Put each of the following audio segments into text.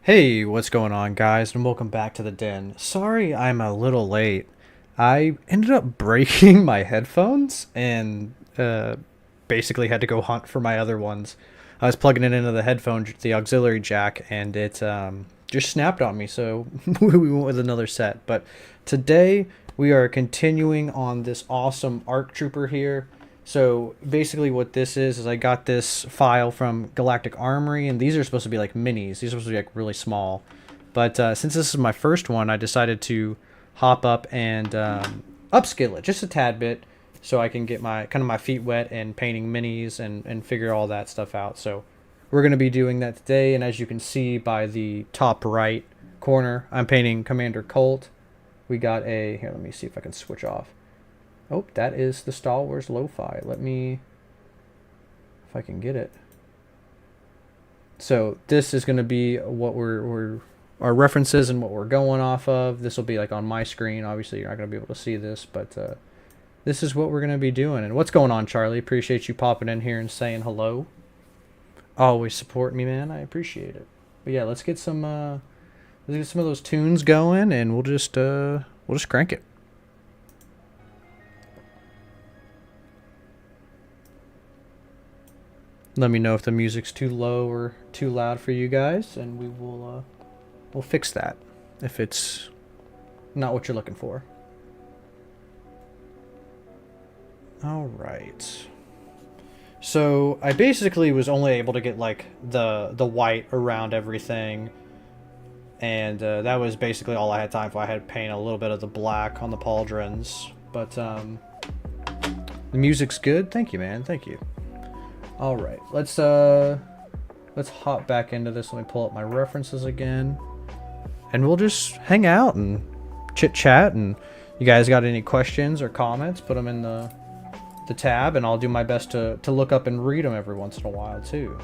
Hey, what's going on, guys, and welcome back to the den. Sorry I'm a little late. I ended up breaking my headphones and basically had to go hunt for my other ones. I was plugging it into the auxiliary jack, and it just snapped on me, so we went with another set. But today we are continuing on this awesome ARC Trooper here. So basically what this is I got this file from Galactic Armory, and these are supposed to be like minis. These are supposed to be like really small. But since this is my first one, I decided to hop up and upskill it just a tad bit so I can get my feet wet and painting minis and figure all that stuff out. So we're going to be doing that today, and as you can see by the top right corner, I'm painting Commander Colt. We got a, here, let me see if I can switch off. Oh, that is the Star Wars Lo-Fi. Let me, if I can get it. So this is going to be what we're our references and what we're going off of. This will be like on my screen. Obviously, you're not going to be able to see this, but this is what we're going to be doing. And what's going on, Charlie? Appreciate you popping in here and saying hello. Always support me, man. I appreciate it. But yeah, let's get some of those tunes going, and we'll just crank it. Let me know if the music's too low or too loud for you guys, and we'll fix that if it's not what you're looking for. All right. So I basically was only able to get like the white around everything, and that was basically all I had time for. I had to paint a little bit of the black on the pauldrons, but the music's good. Thank you, man. Thank you. All right, let's hop back into this. Let me pull up my references again, and we'll just hang out and chit chat. And you guys got any questions or comments, put them in the tab, and I'll do my best to look up and read them every once in a while too.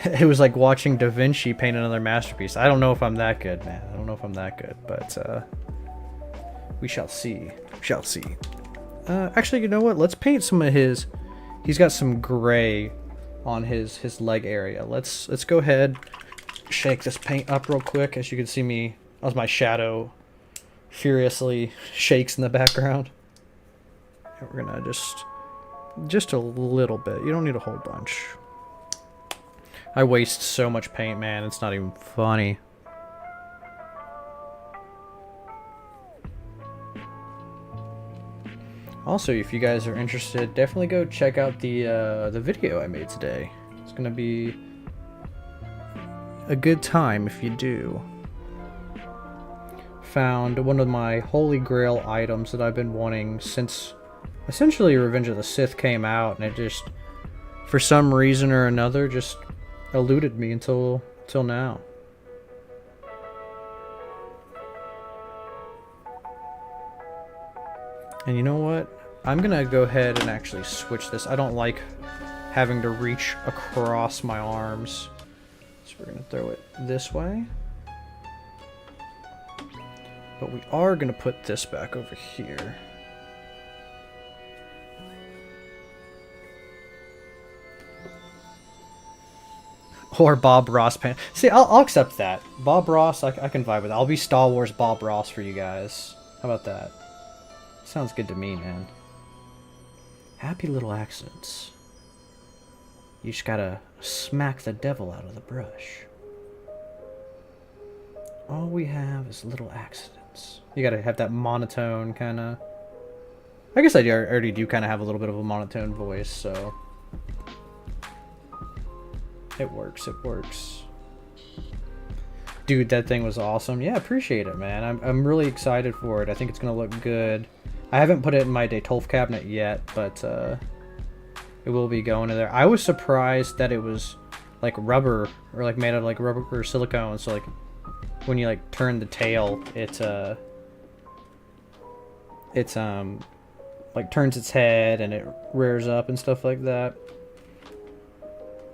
It was like watching Da Vinci paint another masterpiece. I don't know if I'm that good, man. I don't know if I'm that good, but we shall see. We shall see. Actually, you know what? Let's paint some of his. He's got some gray on his leg area. Let's go ahead, shake this paint up real quick. As you can see me, as my shadow furiously shakes in the background. And we're gonna just a little bit. You don't need a whole bunch. I waste so much paint, man. It's not even funny. Also, if you guys are interested, definitely go check out the video I made today. It's gonna be a good time if you do. Found one of my holy grail items that I've been wanting since essentially Revenge of the Sith came out, and it just, for some reason or another, just eluded me until now. And you know what? I'm gonna go ahead and actually switch this. I don't like having to reach across my arms. So we're gonna throw it this way. But we are gonna put this back over here. Or Bob Ross pan. See, I'll accept that. Bob Ross, I can vibe with that. I'll be Star Wars Bob Ross for you guys. How about that? Sounds good to me, man. Happy little accidents. You just gotta smack the devil out of the brush. All we have is little accidents. You gotta have that monotone kind of... I guess I already do kind of have a little bit of a monotone voice, so... It works, it works. Dude, that thing was awesome. Yeah, appreciate it, man. I'm really excited for it. I think it's gonna look good. I haven't put it in my Detolf cabinet yet, but it will be going in there. I was surprised that it was like rubber, or like made out of like rubber or silicone, so like when you like turn the tail, it like turns its head and it rears up and stuff like that.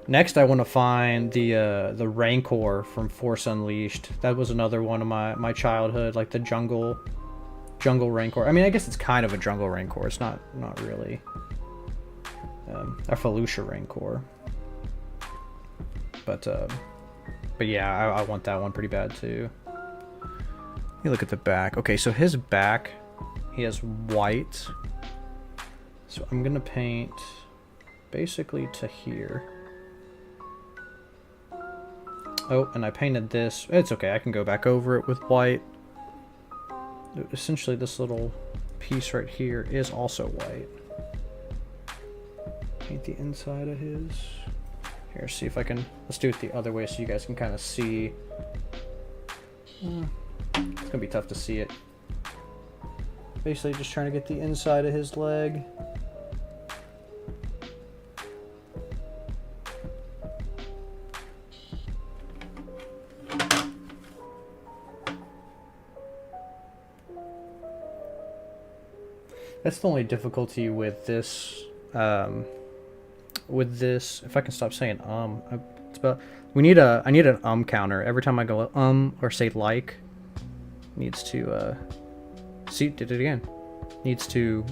Next, I want to find the Rancor from Force Unleashed. That was another one of my childhood, like the jungle Rancor. I mean, I guess it's kind of a jungle Rancor. It's not really. a Felucia Rancor. But yeah, I want that one pretty bad too. You look at the back. Okay, so his back, he has white. So I'm gonna paint basically to here. Oh, and I painted this. It's okay, I can go back over it with white. Essentially, this little piece right here is also white. Paint the inside of his. Here, see if I can. Let's do it the other way so you guys can kind of see. It's gonna be tough to see it. Basically, just trying to get the inside of his leg. That's the only difficulty with this. If I can stop saying it's about. I need an counter every time I go or say like. Needs to see, did it again. Needs to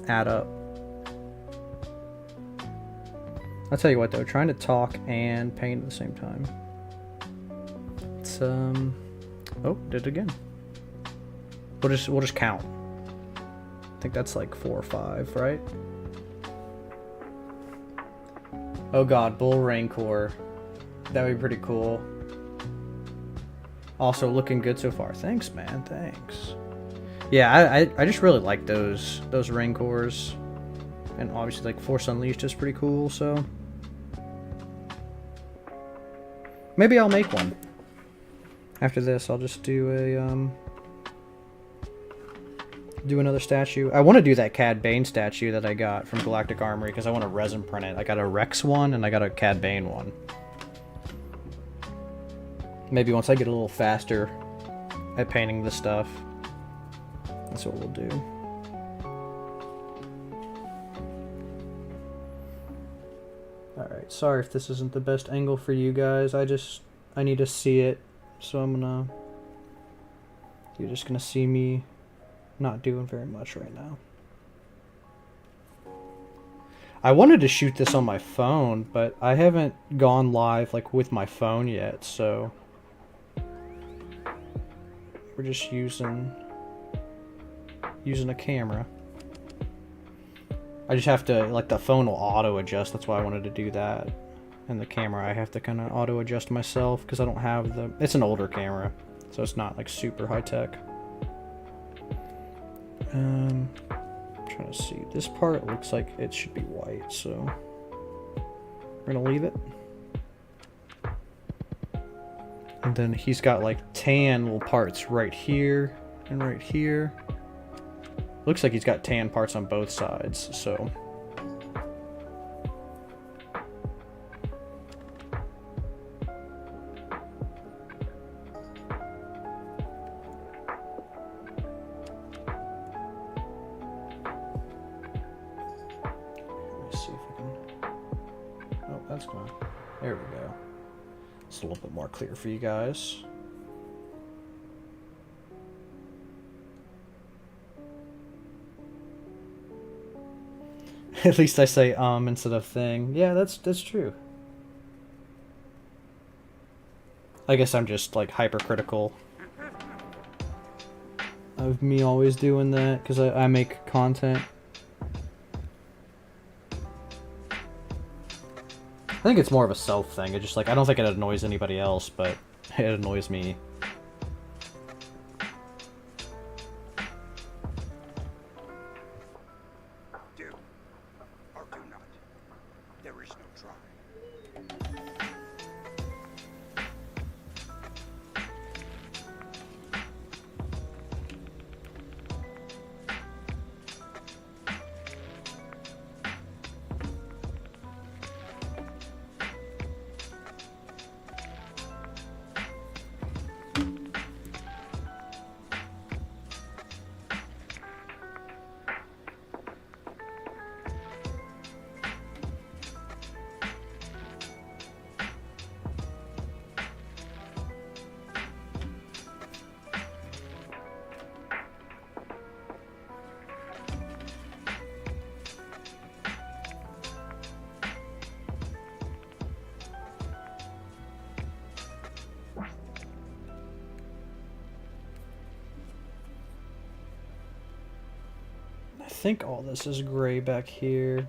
add up. I'll tell you what though, trying to talk and paint at the same time. It's oh, did it again. We'll just count. I think that's like 4 or 5, right? Oh god, Bull Rancor. That would be pretty cool. Also looking good so far. Thanks, man. Thanks. Yeah, I just really like those Rancors. And obviously like Force Unleashed is pretty cool, so maybe I'll make one. After this, I'll just do a do another statue. I want to do that Cad Bane statue that I got from Galactic Armory because I want to resin print it. I got a Rex one and I got a Cad Bane one. Maybe once I get a little faster at painting this stuff, that's what we'll do. Alright, sorry if this isn't the best angle for you guys. I need to see it, so you're just gonna see me not doing very much right now. I wanted to shoot this on my phone, but I haven't gone live like with my phone yet, so we're just using a camera. I just have to, like, the phone will auto adjust. That's why I wanted to do that. And the camera, I have to kind of auto adjust myself because I don't have the. It's an older camera, so it's not like super high tech. I'm trying to see. This part looks like it should be white, so we're gonna leave it. And then he's got like tan little parts right here and right here. Looks like he's got tan parts on both sides, so. Let me see if I can. Oh, that's gone. There we go. It's a little bit more clear for you guys. At least I say instead of thing. Yeah, that's true. I guess I'm just like hypercritical of me always doing that because I make content. I think it's more of a self thing. It's just like I don't think it annoys anybody else, but it annoys me. I think all this is gray back here.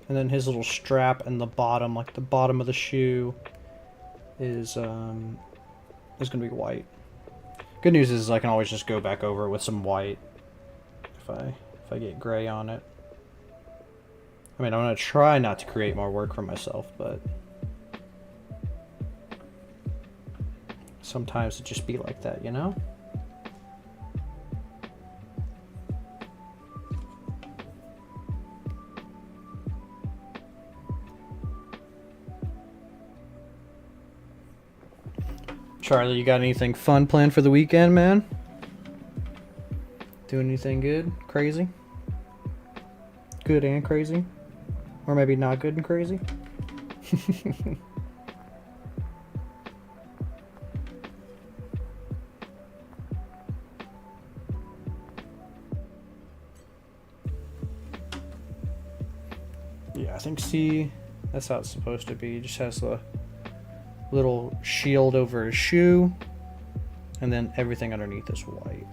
And then his little strap and the bottom, like the bottom of the shoe, is gonna be white. Good news is I can always just go back over it with some white if I get gray on it. I mean, I'm gonna try not to create more work for myself, but sometimes it just be like that, you know? Charlie, you got anything fun planned for the weekend, man? Doing anything good? Crazy? Good and crazy? Or maybe not good and crazy? Yeah, I think, see, that's how it's supposed to be. It just has the little shield over his shoe, and then everything underneath is white.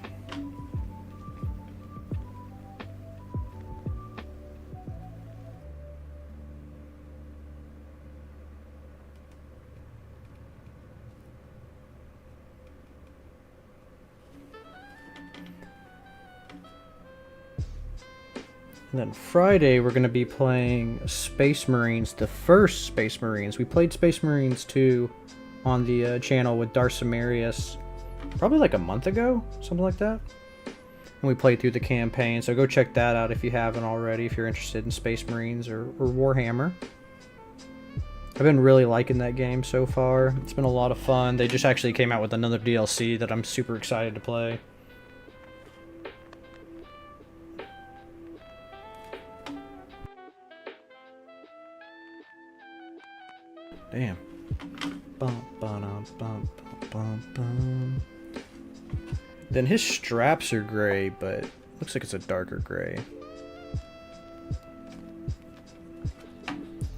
And then Friday, we're going to be playing Space Marines, the first Space Marines. We played Space Marines 2 on the channel with Darsamarius probably like a month ago, something like that. And we played through the campaign, so go check that out if you haven't already, if you're interested in Space Marines or Warhammer. I've been really liking that game so far. It's been a lot of fun. They just actually came out with another DLC that I'm super excited to play. Damn. Bum, ba-dum, bum, bum, bum. Then his straps are gray, but looks like it's a darker gray.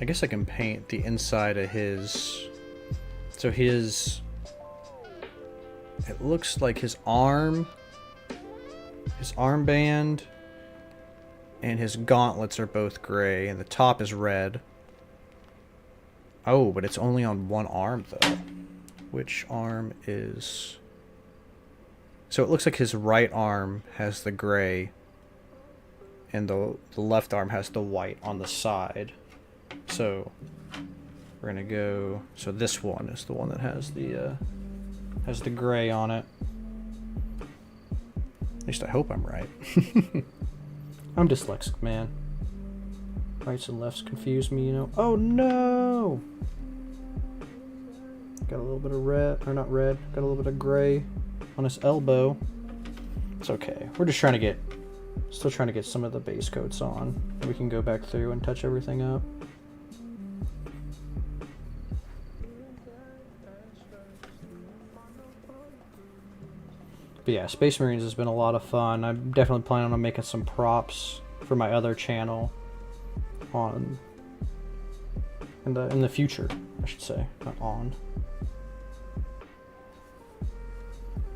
I guess I can paint the inside of his. So his. It looks like his armband, and his gauntlets are both gray, and the top is red. Oh, but it's only on one arm, though. Which arm is... So it looks like his right arm has the gray, and the left arm has the white on the side. So we're going to go... So this one is the one that has the gray on it. At least I hope I'm right. I'm dyslexic, man. Rights and lefts confuse me, you know. Oh no! Got a little bit of red, or not red, got a little bit of gray on his elbow. It's okay. We're just trying to get, still trying to get some of the base coats on. We can go back through and touch everything up. But yeah, Space Marines has been a lot of fun. I'm definitely planning on making some props for my other channel on in the future, I should say, not on.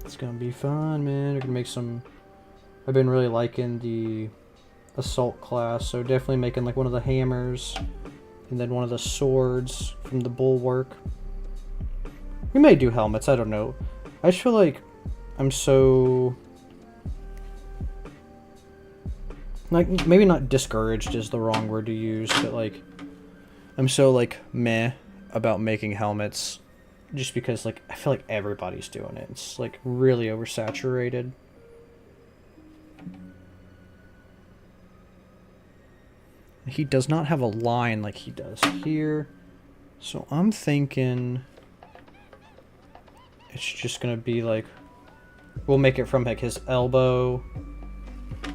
It's gonna be fun, man. We're gonna make some. I've been really liking the assault class, so definitely making like one of the hammers and then one of the swords from the bulwark. We may do helmets, I don't know. I just feel like I'm so, like, maybe not discouraged is the wrong word to use, but like I'm so like meh about making helmets just because like I feel like everybody's doing it. It's like really oversaturated. He does not have a line like he does here, so I'm thinking it's just gonna be like, we'll make it from like his elbow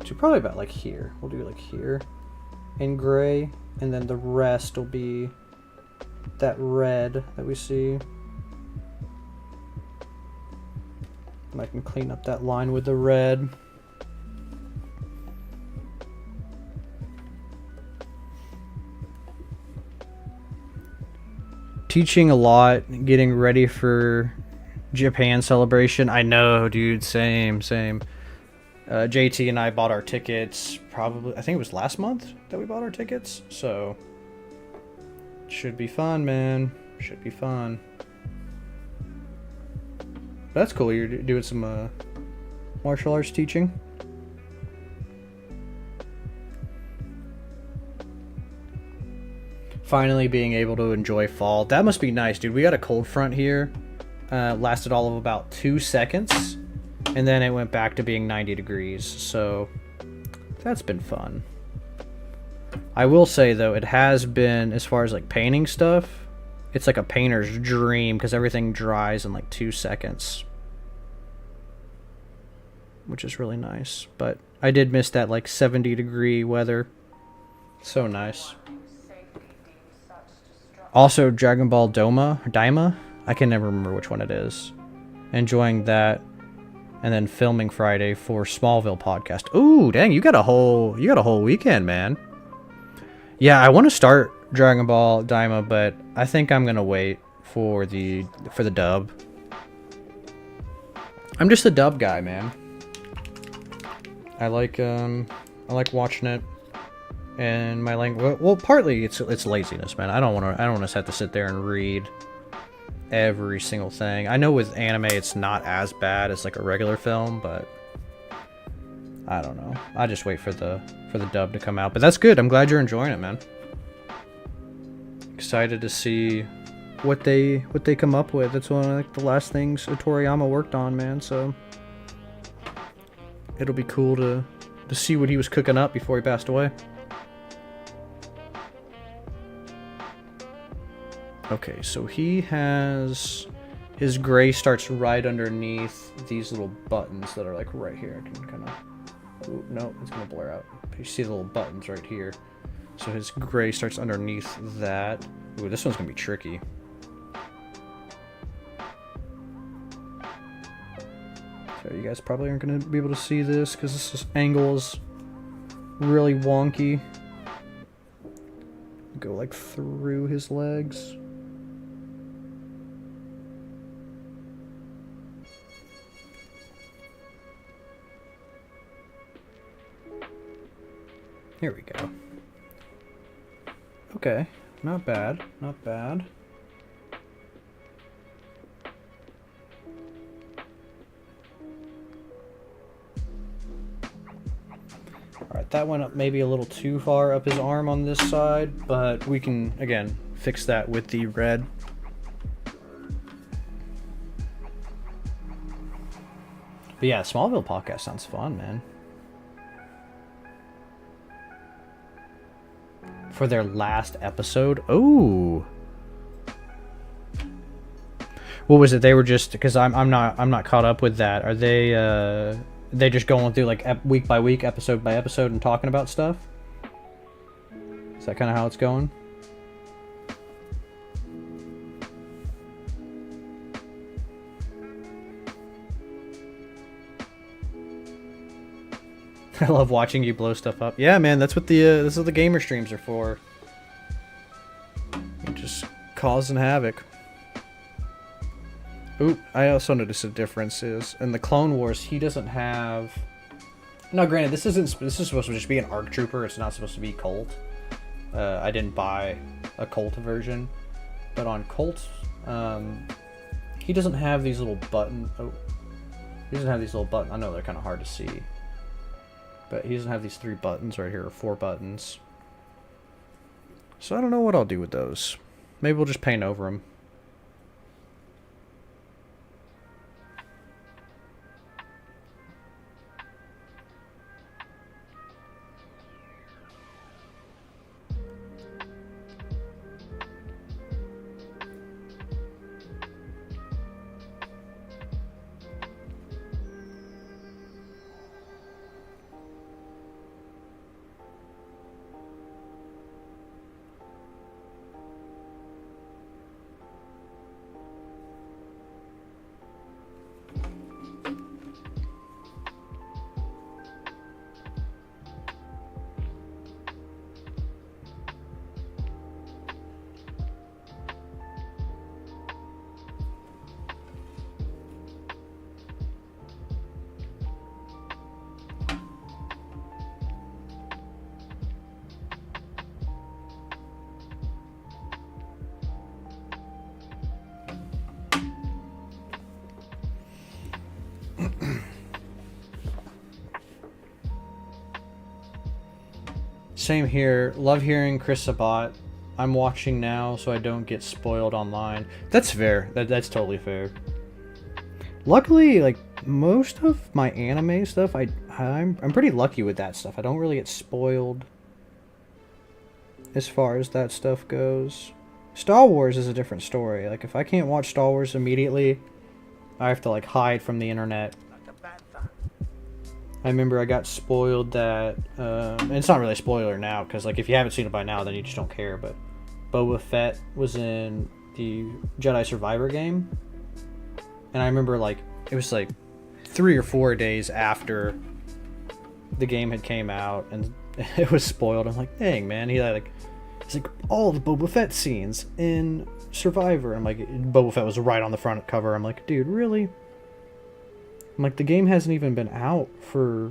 to probably about like here. We'll do like here in gray, and then the rest will be that red that we see. And I can clean up that line with the red. Teaching a lot, getting ready for Japan celebration. I know, dude, same. JT and I bought our tickets probably, I think it was last month that we bought our tickets. So, should be fun, man. Should be fun. That's cool. You're doing some martial arts teaching. Finally being able to enjoy fall. That must be nice, dude. We got a cold front here. Lasted all of about 2 seconds. And then it went back to being 90 degrees. So that's been fun. I will say, though, it has been, as far as like painting stuff, it's like a painter's dream because everything dries in like 2 seconds. Which is really nice. But I did miss that like 70-degree weather. So nice. Also, Dragon Ball Daima? I can never remember which one it is. Enjoying that. And then filming Friday for Smallville podcast. Ooh, dang, you got a whole weekend, man. Yeah, I want to start Dragon Ball Daima, but I think I'm gonna wait for the dub. I'm just a dub guy, man. I like watching it. And my language, well, partly it's laziness, man. I don't want to have to sit there and read every single thing. I know with anime it's not as bad as like a regular film, but I don't know. I just wait for the dub to come out. But that's good. I'm glad you're enjoying it, man. Excited to see what they come up with. That's one of like the last things Toriyama worked on, man. So it'll be cool to see what he was cooking up before he passed away. Okay, so he has... His gray starts right underneath these little buttons that are like right here. I can kind of... Ooh, no, it's going to blur out. You see the little buttons right here. So his gray starts underneath that. Ooh, this one's going to be tricky. So you guys probably aren't going to be able to see this because this angle is really wonky. Go like through his legs. Here we go. Okay, not bad, not bad. Alright, that went up maybe a little too far up his arm on this side, but we can, again, fix that with the red. But yeah, Smallville podcast sounds fun, man. For their last episode. Oh, what was it? They were just, because I'm not caught up with that. Are they just going through like week by week, episode by episode, and talking about stuff? Is that kind of how it's going? I love watching you blow stuff up. Yeah, man, that's what this is what the gamer streams are for. You're just causing havoc. Ooh, I also noticed a difference is in the Clone Wars he doesn't have. Now, granted, this is supposed to just be an ARC Trooper. It's not supposed to be Colt. I didn't buy a Colt version, but on Colt, he doesn't have these little buttons. Oh, he doesn't have these little buttons. I know they're kind of hard to see. But he doesn't have these 3 buttons right here, or 4 buttons. So I don't know what I'll do with those. Maybe we'll just paint over them. Same here. Love hearing Chris Sabat. I'm watching now so I don't get spoiled online. That's fair. That's totally fair. Luckily, like most of my anime stuff, I'm pretty lucky with that stuff. I don't really get spoiled as far as that stuff goes. Star Wars is a different story. Like if I can't watch Star Wars immediately, I have to like hide from the internet. I remember I got spoiled that, and it's not really a spoiler now, because like if you haven't seen it by now, then you just don't care, but Boba Fett was in the Jedi Survivor game, and I remember like, it was like 3 or 4 days after the game had came out, and it was spoiled. I'm like, dang man, it's like all the Boba Fett scenes in Survivor. I'm like, Boba Fett was right on the front cover. I'm like, dude, really? I'm like, the game hasn't even been out for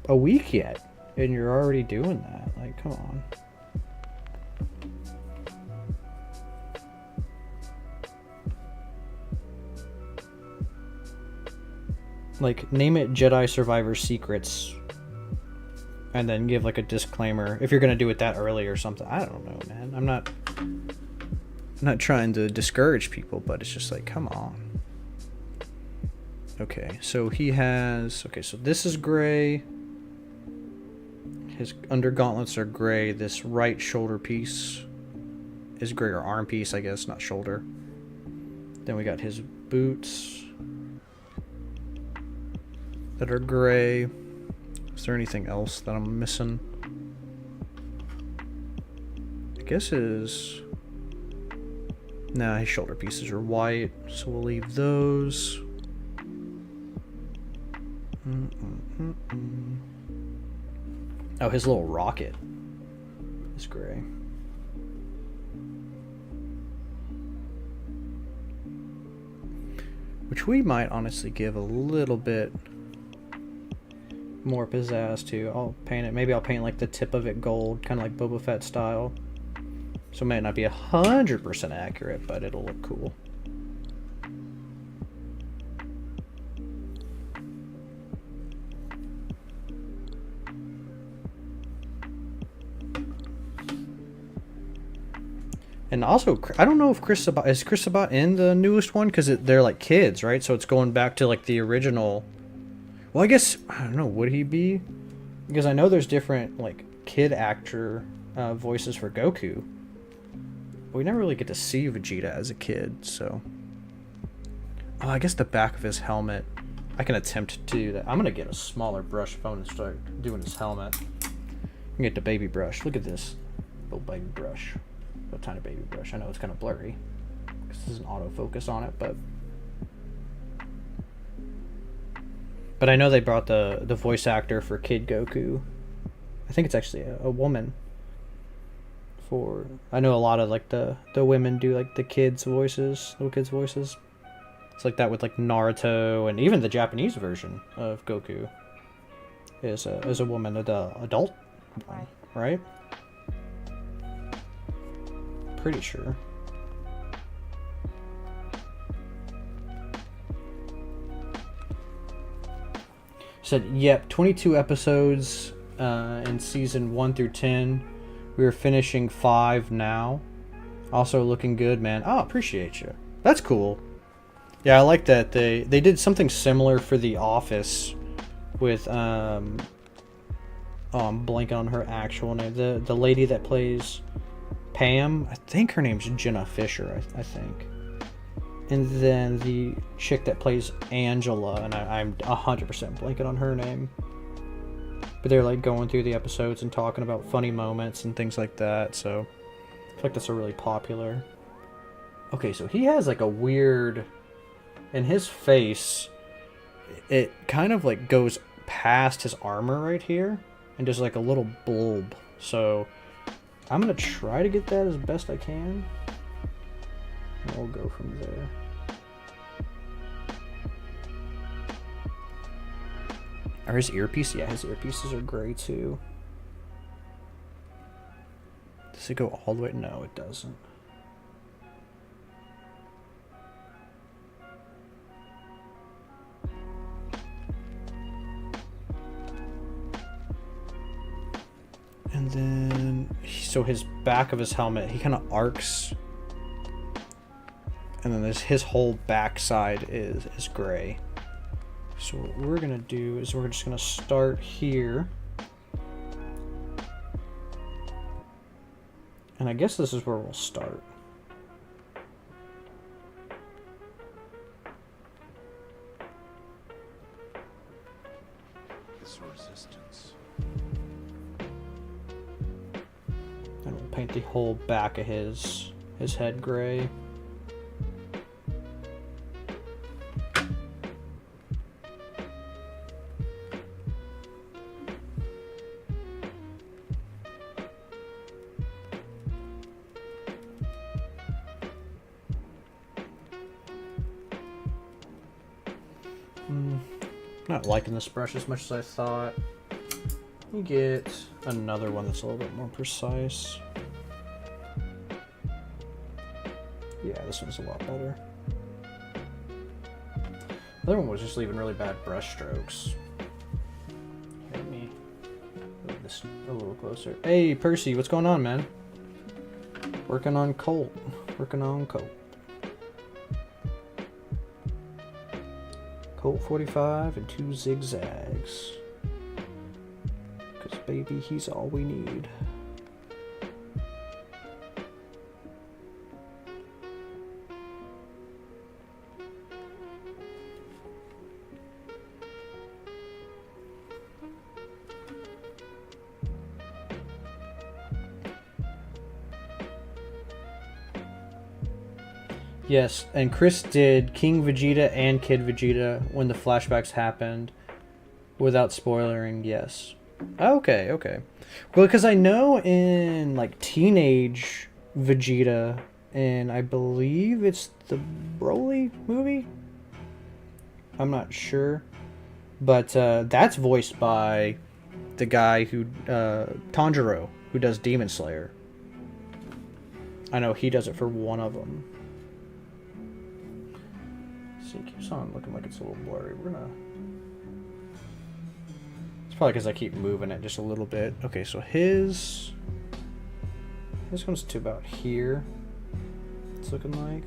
a week yet, and you're already doing that. Like, come on. Like, name it Jedi Survivor Secrets, and then give like a disclaimer if you're gonna do it that early or something. I don't know, man. I'm not trying to discourage people, but it's just like, come on. Okay, so he has... Okay, so this is gray. His under gauntlets are gray. This right shoulder piece is gray, or arm piece, I guess, not shoulder. Then we got his boots that are gray. Is there anything else that I'm missing? I guess his... Nah, his shoulder pieces are white, so we'll leave those. Oh, his little rocket is gray. Which we might honestly give a little bit more pizzazz to. I'll paint it. Maybe I'll paint like the tip of it gold, kind of like Boba Fett style. So it might not be 100% accurate, but it'll look cool. And also, I don't know if Chris Sabat in the newest one, because they're like kids, right? So it's going back to like the original. Well, I guess, I don't know, would he be? Because I know there's different like kid actor voices for Goku. But we never really get to see Vegeta as a kid, so. Oh, I guess the back of his helmet. I can attempt to do that. I'm gonna get a smaller brush phone and start doing his helmet. Get the baby brush. Look at this little baby brush. A tiny baby brush. I know it's kind of blurry because there's an autofocus on it, but I know they brought the voice actor for Kid Goku. I think it's actually a woman. I know a lot of like the women do like the kids' voices, little kids' voices. It's like that with like Naruto, and even the Japanese version of Goku is a woman, the adult one, right? Pretty sure. Said, yep, 22 episodes in season 1 through 10. We are finishing 5 now. Also looking good, man. Oh, appreciate you. That's cool. Yeah, I like that they did something similar for The Office with oh, I'm blanking on her actual name. The lady that plays Pam, I think her name's Jenna Fisher, I think. And then the chick that plays Angela, and I'm 100% blanking on her name. But they're like going through the episodes and talking about funny moments and things like that, so I feel like that's a really popular. Okay, so he has like a weird, in his face, it kind of like goes past his armor right here, and just like a little bulb, so I'm going to try to get that as best I can. And we'll go from there. Are his earpieces? Yeah, his earpieces are gray too. Does it go all the way? No, it doesn't. And then, so his back of his helmet, he kind of arcs. And then his whole backside is gray. So what we're gonna do is we're just gonna start here. And I guess this is where we'll start. This resistance. And we'll paint the whole back of his head gray. Not liking this brush as much as I thought. Let me get another one that's a little bit more precise. Yeah, this one's a lot better. The other one was just leaving really bad brush strokes. Let me move this a little closer. Hey, Percy, what's going on, man? Working on Colt. Working on Colt. Colt 45 and 2 zigzags. Because, baby, he's all we need. Yes, and Chris did King Vegeta and Kid Vegeta when the flashbacks happened without spoiling, yes. Okay, okay. Well, because I know in, like, Teenage Vegeta, and I believe it's the Broly movie? I'm not sure. But that's voiced by the guy who, Tanjiro, who does Demon Slayer. I know he does it for one of them. See, it keeps on looking like it's a little blurry. We're gonna... It's probably because I keep moving it just a little bit. Okay, so this one's to about here. It's looking like.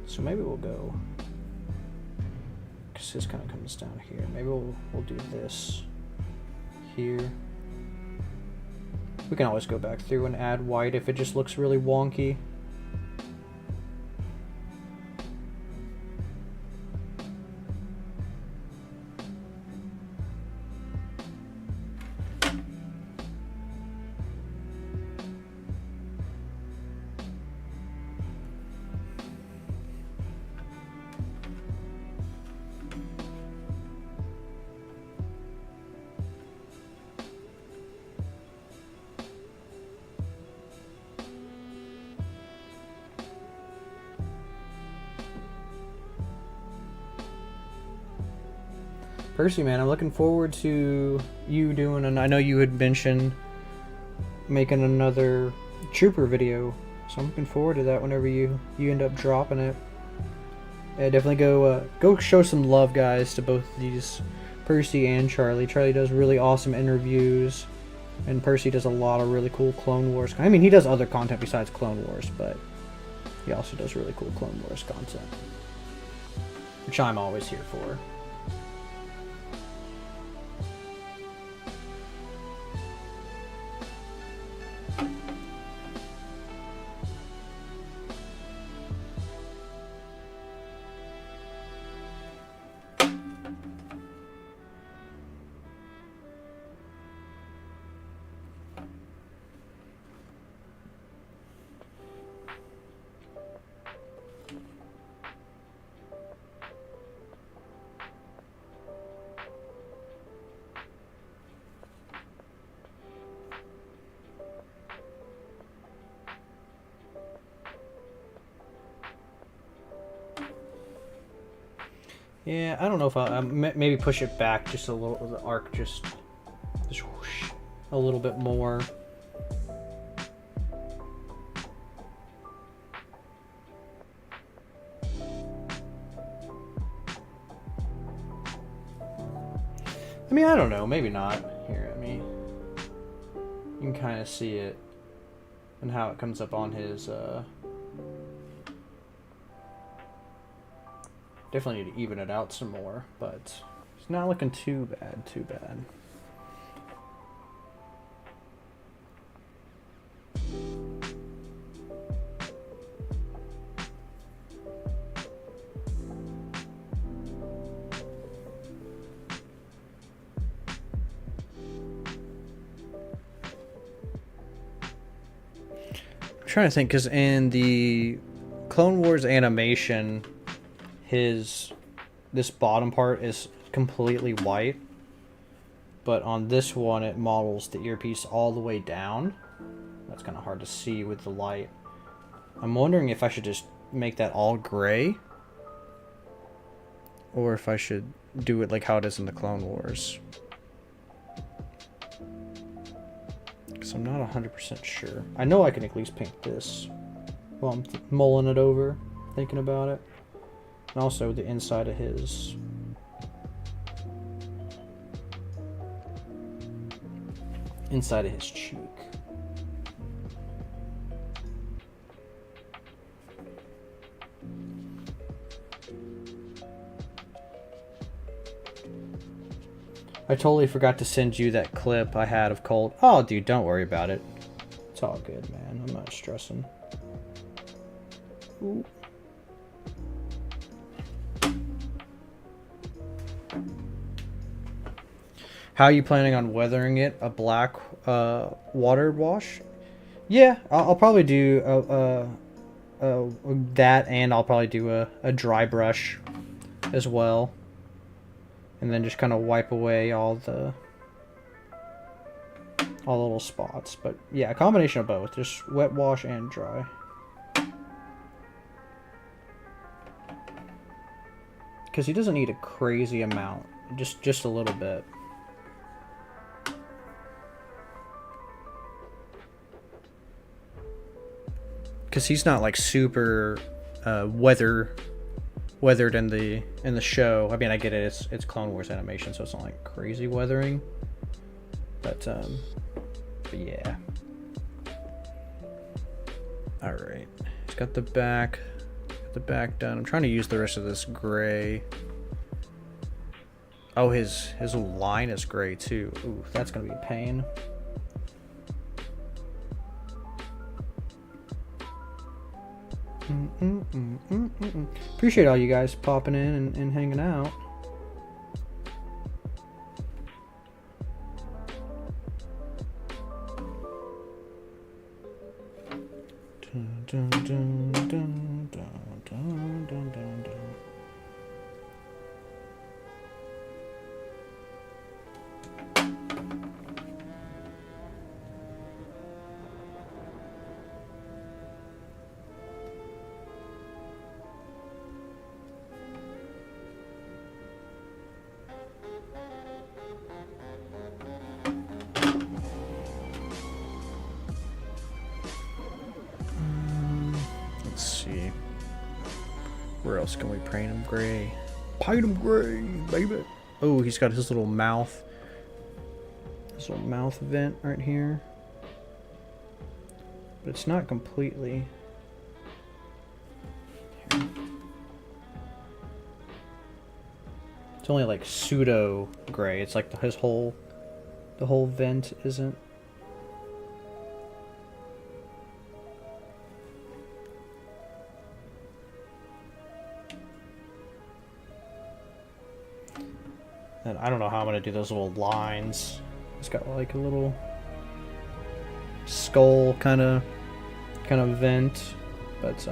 So maybe we'll go, because his kind of comes down here. Maybe we'll do this here. We can always go back through and add white if it just looks really wonky. Percy, man, I'm looking forward to you doing, and I know you had mentioned making another Trooper video, so I'm looking forward to that whenever you end up dropping it. Yeah, definitely go show some love, guys, to both these, Percy and Charlie. Charlie does really awesome interviews, and Percy does a lot of really cool Clone Wars. I mean, he does other content besides Clone Wars, but he also does really cool Clone Wars content, which I'm always here for. Yeah, I don't know if I'll maybe push it back just a little, the arc just whoosh, a little bit more. I mean, I don't know. Maybe not. Here, you can kind of see it and how it comes up on his. Definitely need to even it out some more, but it's not looking too bad. Too bad. Trying to think, because in the Clone Wars animation, this bottom part is completely white, but on this one it models the earpiece all the way down. That's kind of hard to see with the light. I'm wondering if I should just make that all gray, or if I should do it like how it is in the Clone Wars. Because I'm not 100% sure. I know I can at least paint this while I'm mulling it over, thinking about it. And also the inside of his... inside of his cheek. I totally forgot to send you that clip I had of Colt. Oh, dude, don't worry about it. It's all good, man. I'm not stressing. Ooh. How are you planning on weathering it? A black water wash? Yeah, I'll probably do that, and I'll probably do a dry brush as well. And then just kind of wipe away all the little spots. But yeah, a combination of both. Just wet wash and dry. Because he doesn't need a crazy amount. Just a little bit. Because he's not like super weathered in the show. I mean, I get it. It's Clone Wars animation, so it's not like crazy weathering. But yeah. All right. He's got the back done. I'm trying to use the rest of this gray. Oh, his line is gray too. Ooh, that's gonna be a pain. Appreciate all you guys popping in and hanging out. Dun, dun, dun, dun, dun, dun, dun, dun, dun. Where else can we paint him gray? Paint him gray, baby. Oh, he's got his little mouth. His little mouth vent right here. But it's not completely. Here. It's only like pseudo gray. It's like the whole vent isn't. And I don't know how I'm gonna do those little lines. It's got like a little skull kind of vent, but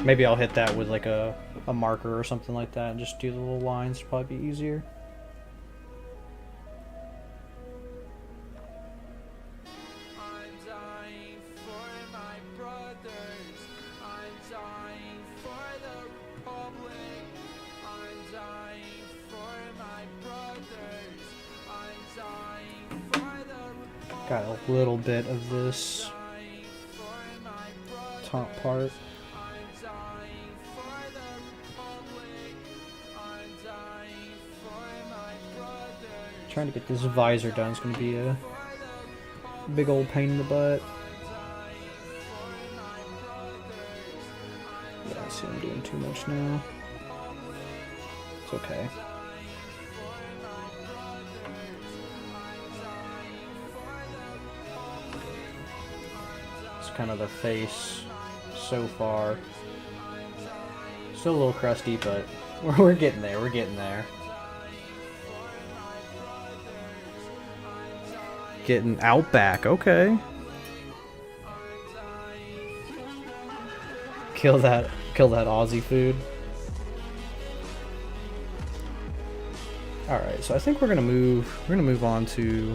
maybe I'll hit that with like a marker or something like that and just do the little lines. Probably be easier. Got a little bit of this top part. Trying to get this visor done is going to be a big old pain in the butt. Yeah, I see I'm doing too much now. It's okay. It's kind of the face so far. Still a little crusty, but we're getting there. We're getting there. Getting Outback, okay. Kill that Aussie food. Alright, so I think we're gonna move on to,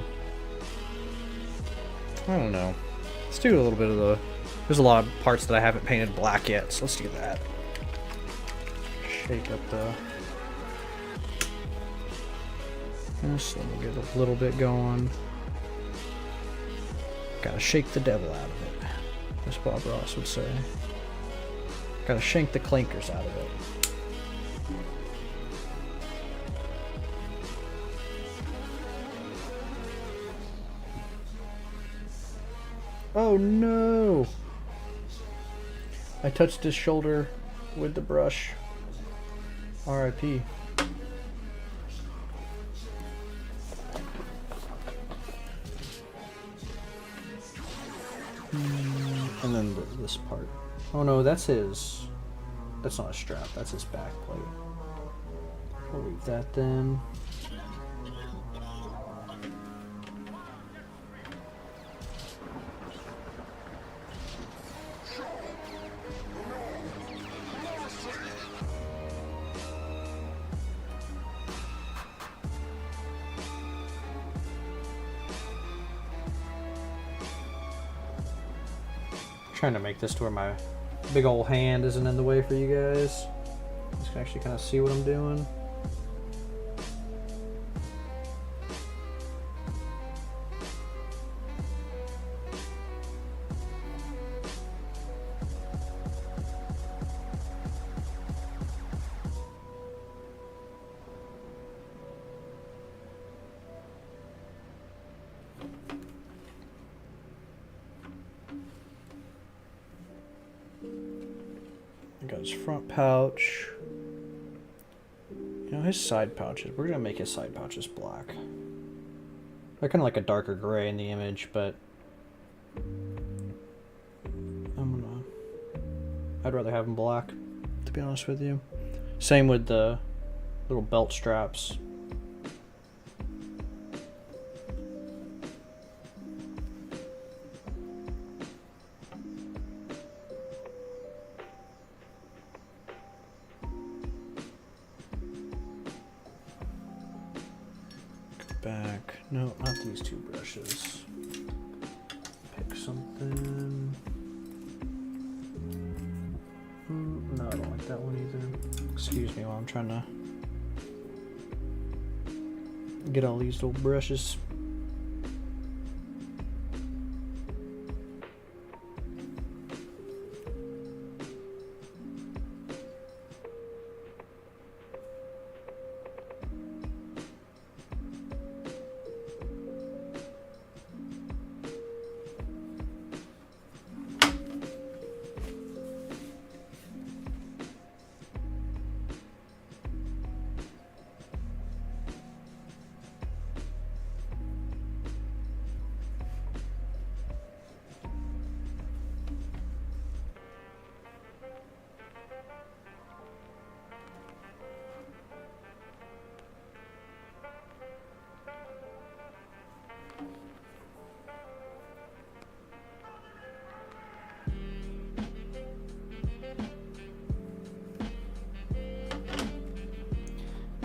I don't know. Let's do a little bit of the, there's a lot of parts that I haven't painted black yet, so let's do that. Shake up the, just let me get a little bit going. Gotta shake the devil out of it, as Bob Ross would say. Gotta shank the clankers out of it. Oh no! I touched his shoulder with the brush. R.I.P. And then this part. Oh no, that's his. That's not a strap, that's his back plate. We'll leave that then. Trying to make this to where my big old hand isn't in the way for you guys. You can actually kind of see what I'm doing. Got his front pouch. You know, his side pouches, we're gonna make his side pouches black. They're kind of like a darker gray in the image, but I'd rather have them black, to be honest with you. Same with the little belt straps. Back. No, not these two brushes. Pick something. No, I don't like that one either. Excuse me while I'm trying to get all these little brushes.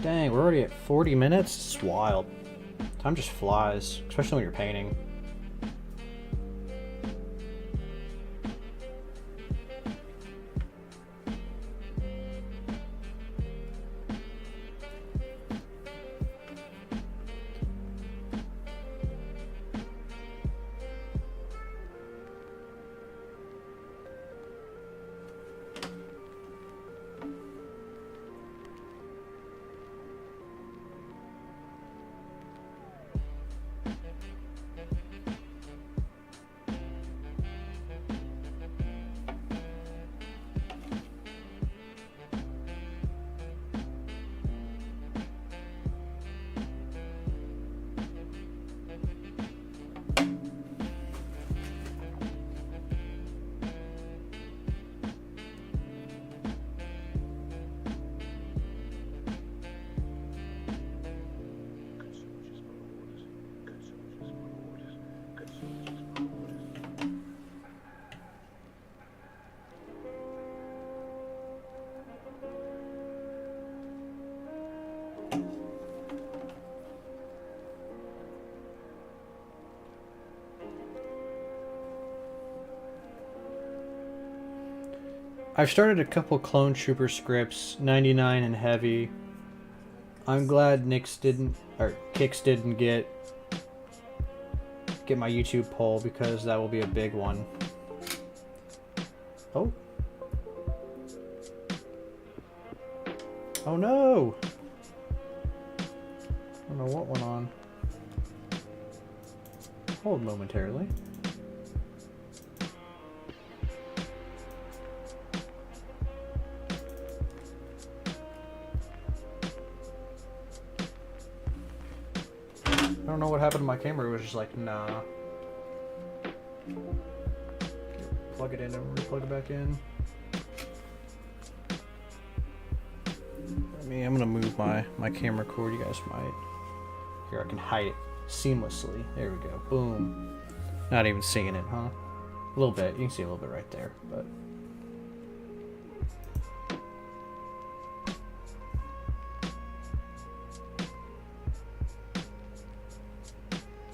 Dang, we're already at 40 minutes? It's wild. Time just flies, especially when you're painting. I've started a couple clone trooper scripts, 99 and heavy. I'm glad Kix didn't get my YouTube poll, because that will be a big one. Oh. Oh no! I don't know what went on. Hold momentarily. I don't know what happened to my camera. It was just like, nah. Plug it in and plug it back in. I'm gonna move my camera cord. You guys might. Here, I can hide it seamlessly. There we go. Boom. Not even seeing it, huh? A little bit. You can see a little bit right there, but.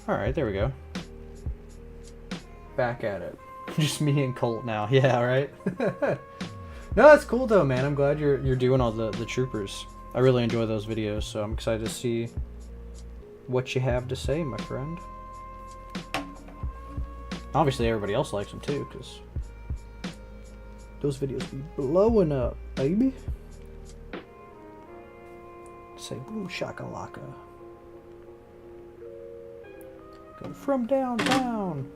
Alright, there we go. Back at it. Just me and Colt now. Yeah, right? No, that's cool though, man. I'm glad you're doing all the troopers. I really enjoy those videos, so I'm excited to see what you have to say, my friend. Obviously, everybody else likes them too, because those videos be blowing up, baby. Say boom shakalaka. Go from downtown.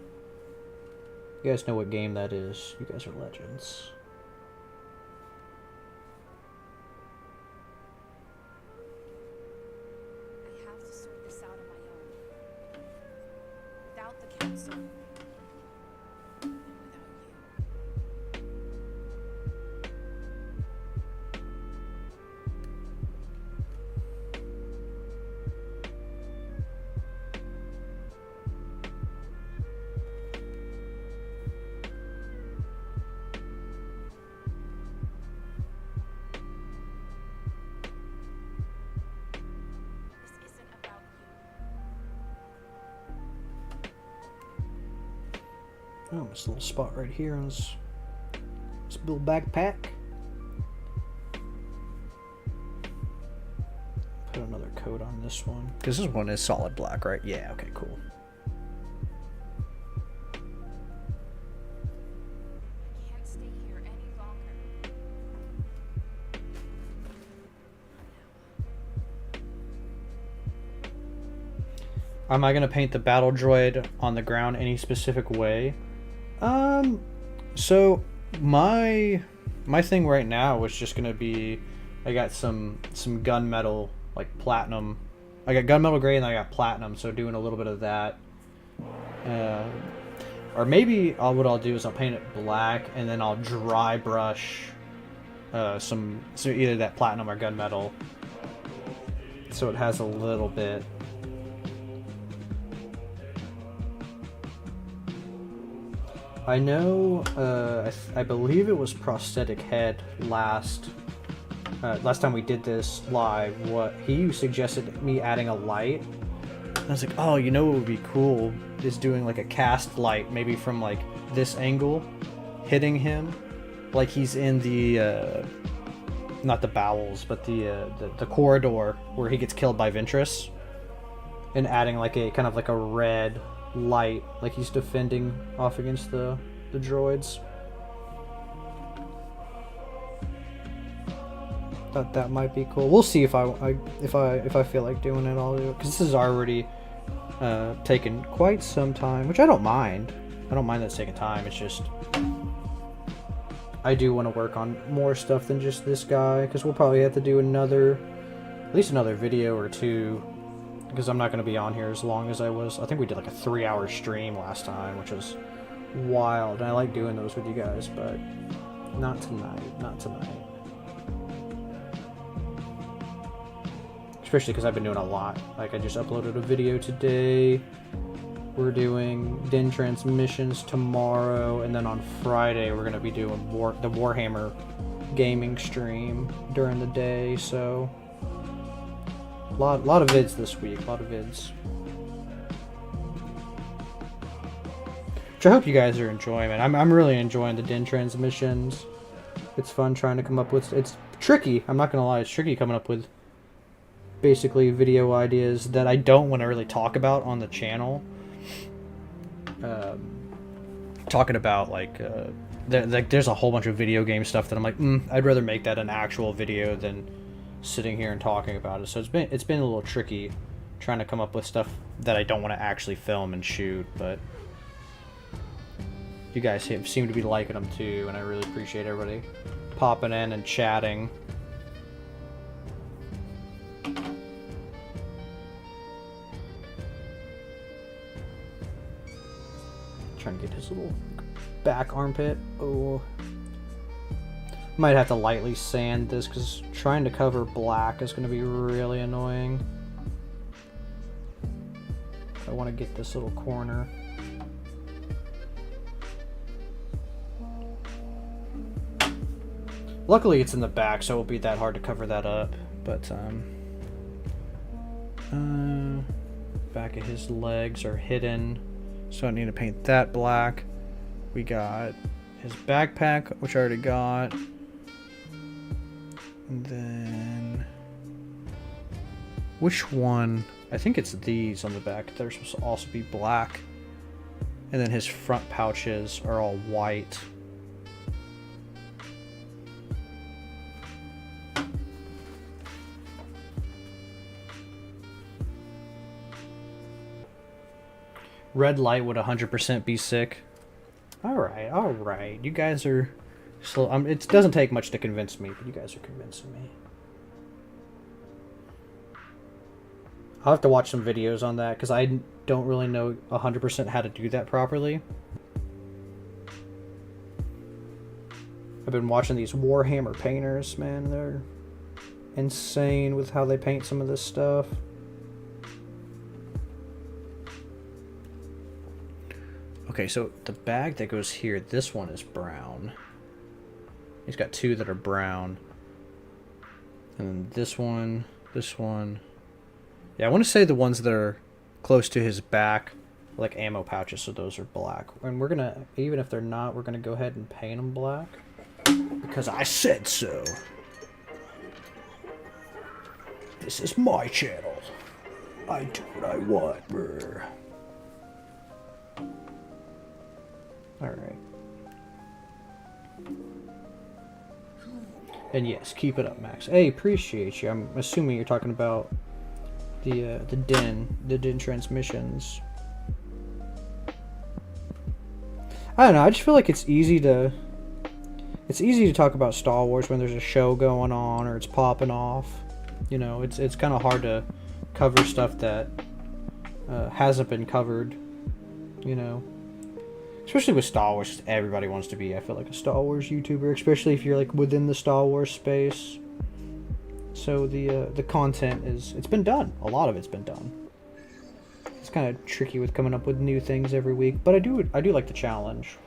You guys know what game that is. You guys are legends. I have to sort this out on my own. Without the council. And without you. This isn't about you. Oh, this little spot right here on this little backpack. Put another coat on this one. Because this one is solid black, right? Yeah, okay, cool. I can't stay here any longer. Am I gonna paint the battle droid on the ground any specific way? So my thing right now was just gonna be, I got some gunmetal, like platinum. I got gunmetal gray and I got platinum, so doing a little bit of that. Or maybe what I'll do is I'll paint it black and then I'll dry brush so either that platinum or gunmetal, so it has a little bit. I know, I believe it was prosthetic head last time we did this live. What he suggested me adding a light. I was like, oh, you know what would be cool is doing like a cast light, maybe from like this angle, hitting him, like he's in the not the bowels, but the corridor where he gets killed by Ventress, and adding like a kind of like a red light, like he's defending off against the droids. Thought that might be cool. We'll see if I feel like doing it. I'll do it, because this is already taken quite some time, which I don't mind. I don't mind that it's taking time. It's just I do want to work on more stuff than just this guy, because we'll probably have to do at least another video or two, because I'm not going to be on here as long as I was. I think we did like a 3-hour stream last time, which was wild. And I like doing those with you guys, but not tonight. Not tonight. Especially because I've been doing a lot. Like, I just uploaded a video today. We're doing Den transmissions tomorrow, and then on Friday we're going to be doing the Warhammer gaming stream during the day, so lot of vids this week, a lot of vids. Which I hope you guys are enjoying it. I'm really enjoying the Den transmissions. It's fun trying to come up with... It's tricky. I'm not going to lie. It's tricky coming up with basically video ideas that I don't want to really talk about on the channel. Talking about, like, there's a whole bunch of video game stuff that I'm like, I'd rather make that an actual video than sitting here and talking about it. So it's been a little tricky trying to come up with stuff that I don't want to actually film and shoot, but you guys seem to be liking them too, and I really appreciate everybody popping in and chatting. Trying to get his little back armpit. Oh, might have to lightly sand this because trying to cover black is going to be really annoying. I want to get this little corner. Luckily it's in the back, so it won't be that hard to cover that up. But back of his legs are hidden, so I need to paint that black. We got his backpack, which I already got. And then which one? I think it's these on the back. They're supposed to also be black. And then his front pouches are all white. Red light would 100% be sick. Alright. You guys are slow. It doesn't take much to convince me, but you guys are convincing me. I'll have to watch some videos on that, because I don't really know 100% how to do that properly. I've been watching these Warhammer painters, man. They're insane with how they paint some of this stuff. Okay, so the bag that goes here, this one is brown. He's got two that are brown. And then this one. Yeah, I want to say the ones that are close to his back are like ammo pouches, so those are black. And we're gonna, even if they're not, we're gonna go ahead and paint them black. Because I said so. This is my channel. I do what I want, brr. Alright. And yes, keep it up, Max. Hey, appreciate you. I'm assuming you're talking about the den transmissions. I don't know, I just feel like it's easy to talk about Star Wars when there's a show going on or it's popping off. You know, it's kind of hard to cover stuff that hasn't been covered, you know. Especially with Star Wars, everybody wants to be, I feel like, a Star Wars YouTuber, especially if you're like within the Star Wars space. So the content it's been done. A lot of it's been done. It's kind of tricky with coming up with new things every week, but I do like the challenge.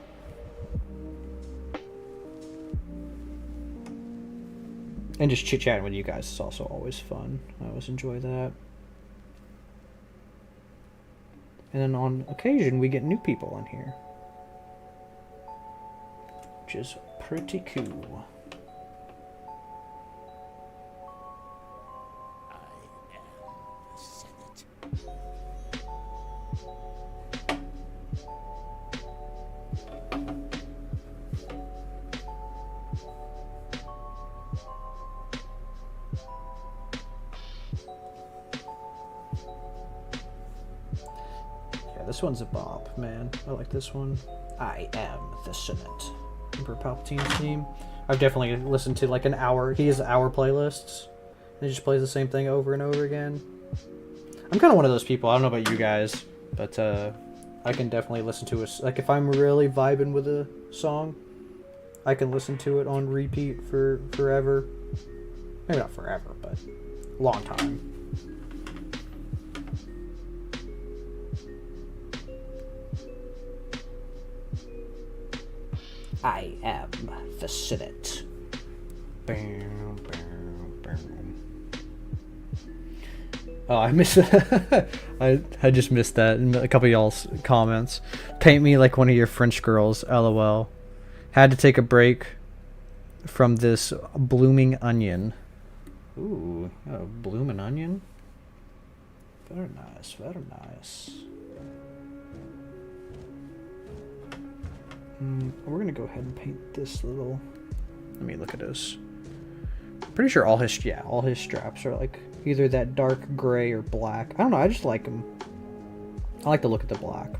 And just chit-chatting with you guys is also always fun. I always enjoy that. And then on occasion, we get new people in here, which is pretty cool. This one's a bop, man. I like this one. I am the Senate. Emperor Palpatine's theme. I've definitely listened to like an hour. He has hour playlists. And he just plays the same thing over and over again. I'm kind of one of those people. I don't know about you guys, but I can definitely listen to it. Like if I'm really vibing with a song, I can listen to it on repeat for forever. Maybe not forever, but a long time. I am the Senate. Bam, bam, bam. Oh, I missed I just missed that in a couple of y'all's comments. Paint me like one of your French girls, lol. Had to take a break from this blooming onion. Ooh, a blooming onion. Very nice, very nice. We're gonna go ahead and paint this little. Let me look at this. Pretty sure all his straps are like either that dark gray or black. I don't know. I just like them. I like the look of the black.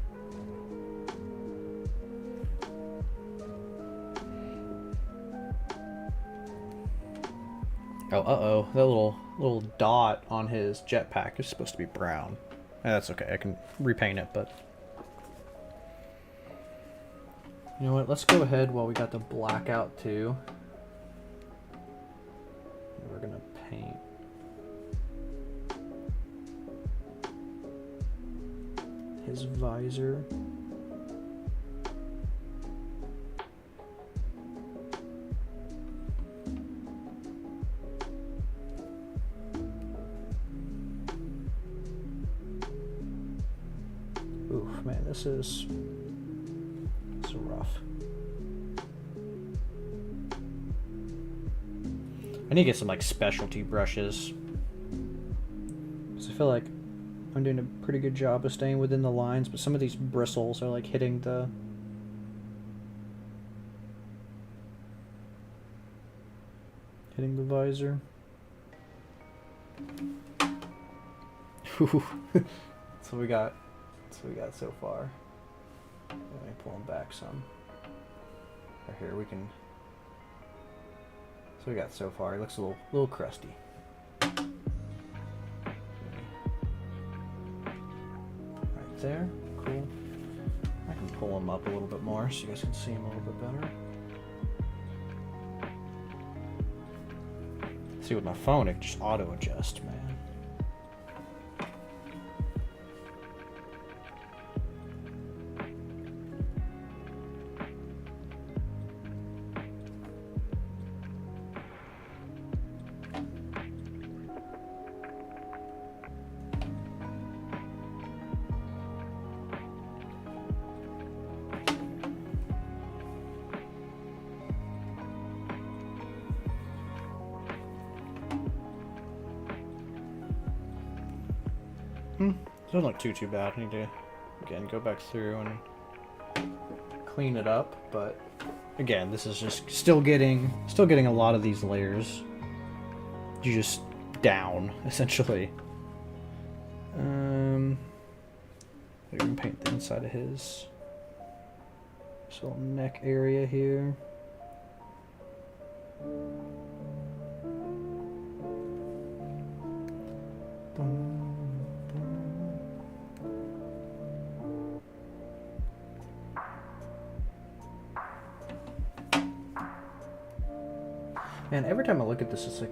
Oh, that little dot on his jetpack is supposed to be brown. That's okay. I can repaint it, but you know what? Let's go ahead while we got the black out too. We're gonna paint his visor. Oof, man, this is rough. I need to get some like specialty brushes, because I feel like I'm doing a pretty good job of staying within the lines, but some of these bristles are like hitting the visor. That's what we got. That's what we got so far. Let me pull them back some. Right here we can. So we got so far. He looks a little crusty. Right there, cool. I can pull him up a little bit more so you guys can see him a little bit better. See, with my phone, it just auto adjust, man. Doesn't look too bad. I need to again go back through and clean it up, but again, this is just still getting a lot of these layers you just down essentially. We can paint the inside of his little neck area here. Man, every time I look at this, it's like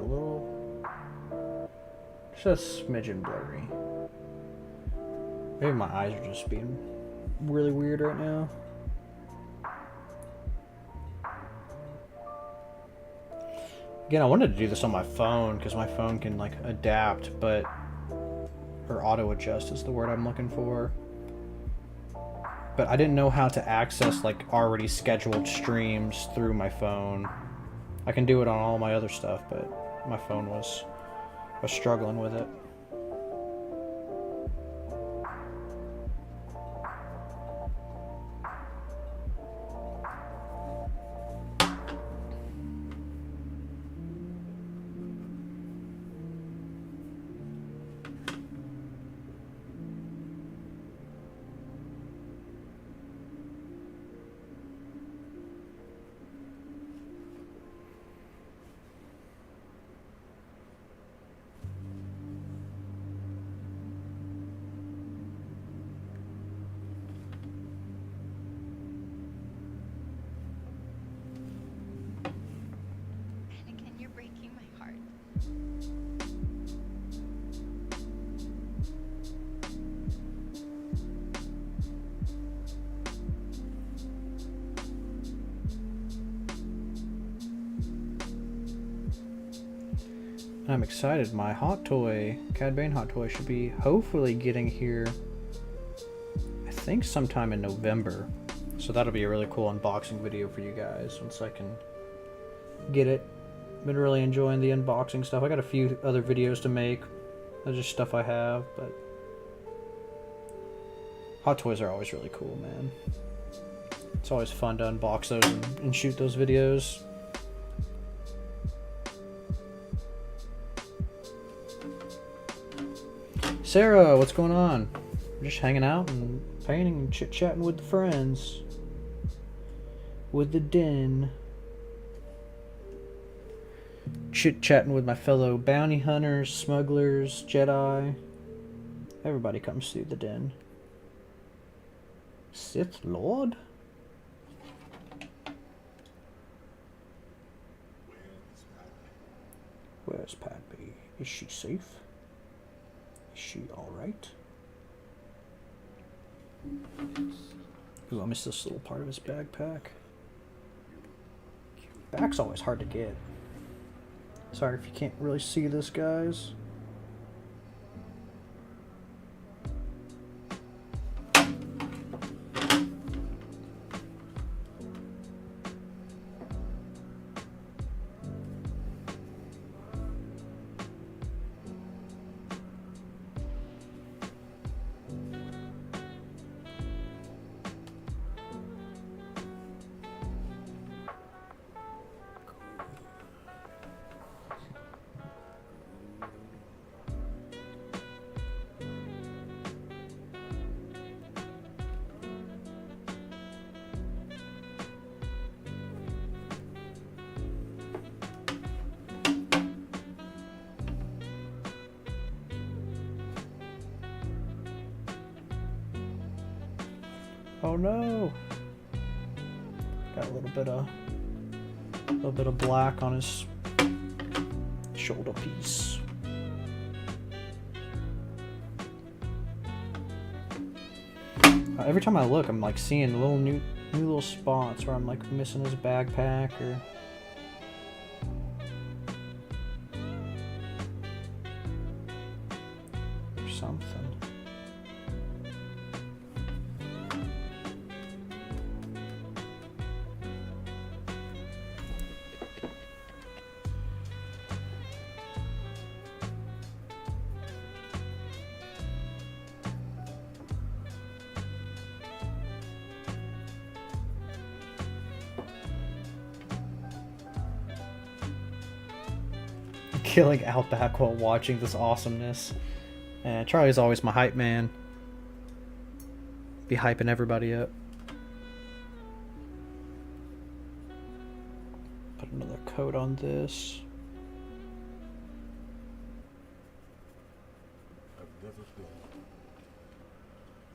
just a smidgen blurry. Maybe my eyes are just being really weird right now. Again, I wanted to do this on my phone because my phone can like adapt, or auto adjust is the word I'm looking for. But I didn't know how to access like already scheduled streams through my phone. I can do it on all my other stuff, but my phone was struggling with it. I'm excited. My hot toy, Cad Bane hot toy, should be hopefully getting here, I think sometime in November. So that'll be a really cool unboxing video for you guys once I can get it. Been really enjoying the unboxing stuff. I got a few other videos to make. That's just stuff I have, but Hot Toys are always really cool, man. It's always fun to unbox those and shoot those videos. Sarah, what's going on? We're just hanging out and painting and chit-chatting with the friends. With the den. Chit-chatting with my fellow bounty hunters, smugglers, Jedi. Everybody comes through the den. Sith Lord? Where's Padme? Is she safe? Is she alright? Ooh, I missed this little part of his backpack. Back's always hard to get. Sorry if you can't really see this, guys. Oh no! Got a little bit of black on his shoulder piece. Every time I look, I'm like seeing little new little spots where I'm like missing his backpack or something. Killing Outback while watching this awesomeness. Charlie's always my hype man. Be hyping everybody up. Put another coat on this. I've never been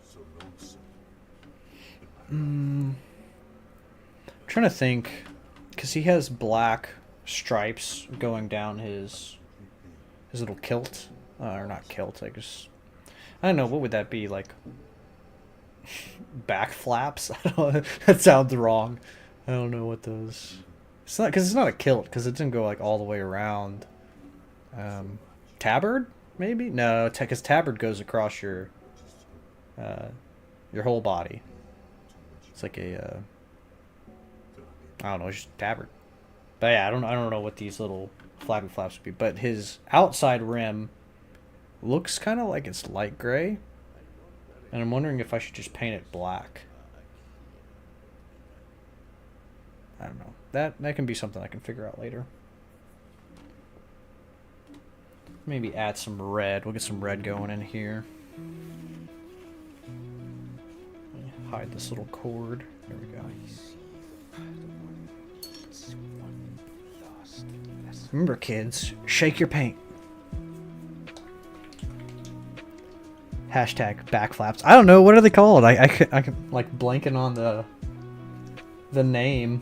so lonesome. I'm trying to think, because he has black stripes going down his little kilt, or not kilt, I guess. I don't know, what would that be, like back flaps? I don't, that sounds wrong. I don't know what those. It's not, because it's not a kilt, because it didn't go like all the way around. Tabard, maybe? No, because tabard goes across your whole body. It's like a I don't know, it's just tabard. But yeah, I don't know what these little flappy flaps would be. But his outside rim looks kind of like it's light gray. And I'm wondering if I should just paint it black. I don't know. That can be something I can figure out later. Maybe add some red. We'll get some red going in here. Hide this little cord. There we go. Remember, kids, shake your paint. Hashtag backflaps. I don't know, what are they called? I can like blanking on the name.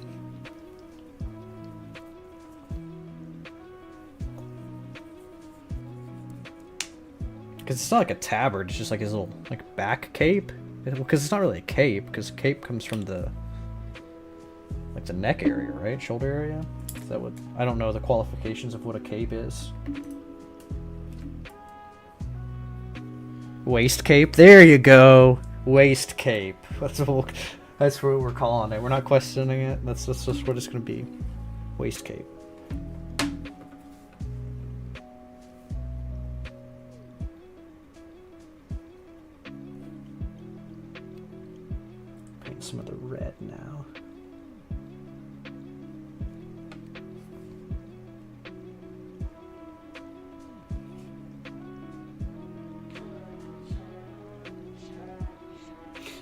Because it's not like a tabard, it's just like his little like back cape. Because it's not really a cape, because cape comes from the like the neck area, right? Shoulder area? Is that what? I don't know the qualifications of what a cape is. Waist cape. There you go. Waist cape. That's what we're calling it. We're not questioning it. That's just what it's gonna be. Waist cape. some of the red now.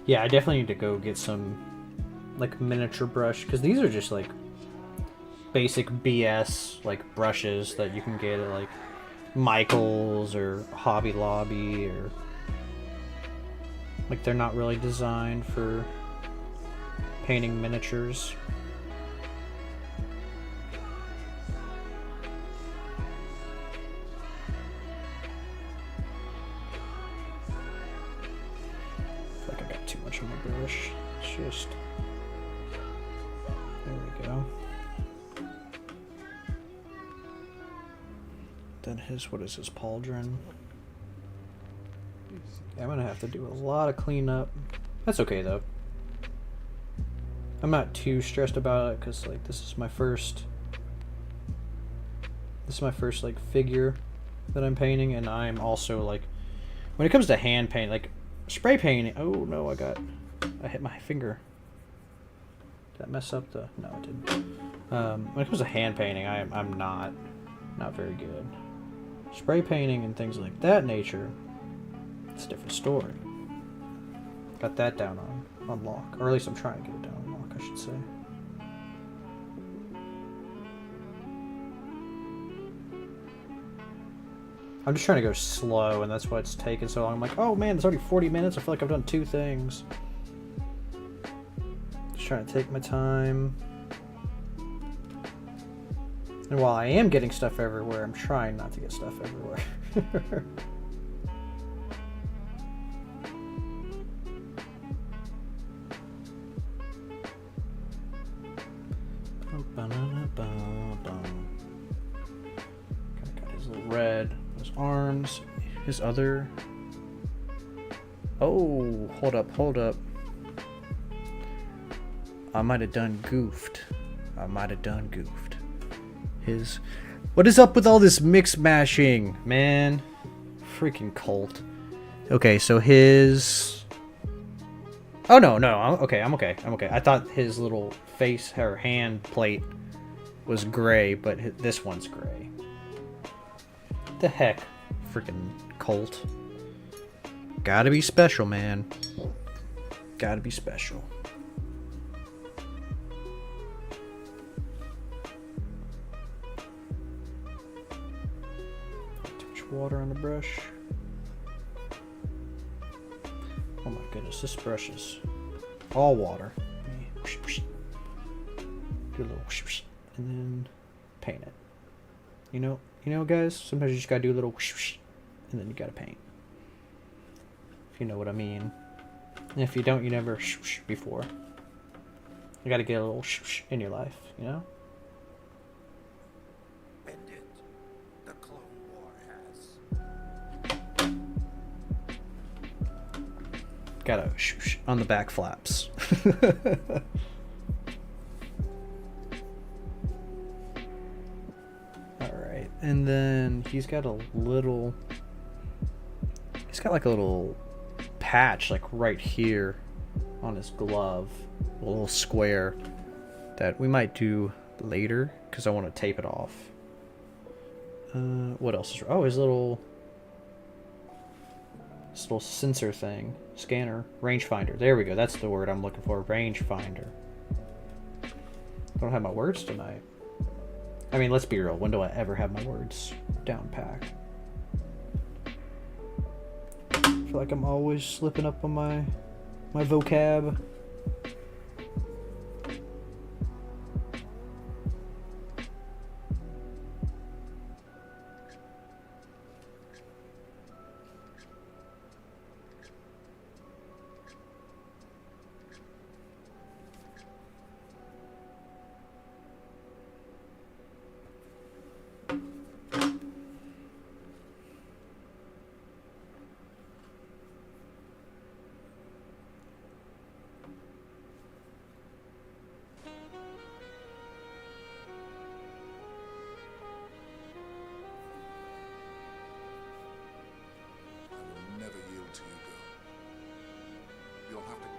Yeah, I definitely need to go get some like miniature brush, because these are just like basic BS like brushes that you can get at like Michael's or Hobby Lobby, or like they're not really designed for painting miniatures. I feel like I got too much on my brush. It's just, there we go. Then what is his pauldron? Yeah, I'm gonna have to do a lot of cleanup. That's okay though. I'm not too stressed about it, because like this is my first like figure that I'm painting, and I'm also like, when it comes to hand paint, like spray painting, oh no, I hit my finger. Did that mess up the, no it didn't. When it comes to hand painting, I'm not very good. Spray painting and things like that nature, it's a different story. Got that down on lock, or at least I'm trying to get it down on lock, I should say. I'm just trying to go slow, and that's why it's taking so long. I'm like, oh man, it's already 40 minutes. I feel like I've done 2 things. Just trying to take my time. And while I am getting stuff everywhere, I'm trying not to get stuff everywhere. Got his little red, his arms, his other. Oh, hold up. I might have done goofed. What is up with all this mix mashing, man? Freaking Colt. Okay, so his. Oh no, I'm okay. I thought his little face or hand plate was gray, but this one's gray. The heck, freaking Colt. Gotta be special, man. Gotta be special. Water on the brush. Oh my goodness, this brush is all water. Do a little and then paint it. You know, guys. Sometimes you just gotta do a little and then you gotta paint. If you know what I mean. And if you don't, you never before. You gotta get a little in your life, you know. Gotta on the back flaps. Alright, and then he's got like a little patch like right here on his glove, a little square that we might do later because I want to tape it off. What else is, oh, his little sensor thing, scanner, rangefinder. There we go. That's the word I'm looking for. Rangefinder. Don't have my words tonight. I mean, let's be real. When do I ever have my words down packed? I feel like I'm always slipping up on my vocab.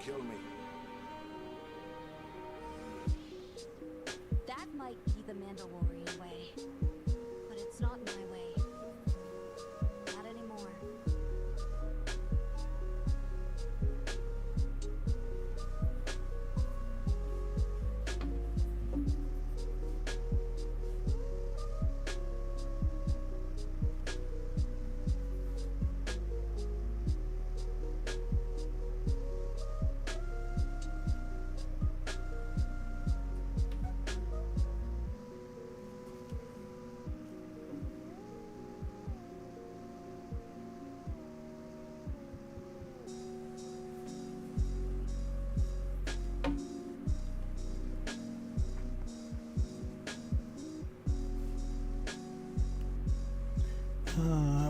Kill me. the Mandalorian way. But it's not my way. Not anymore.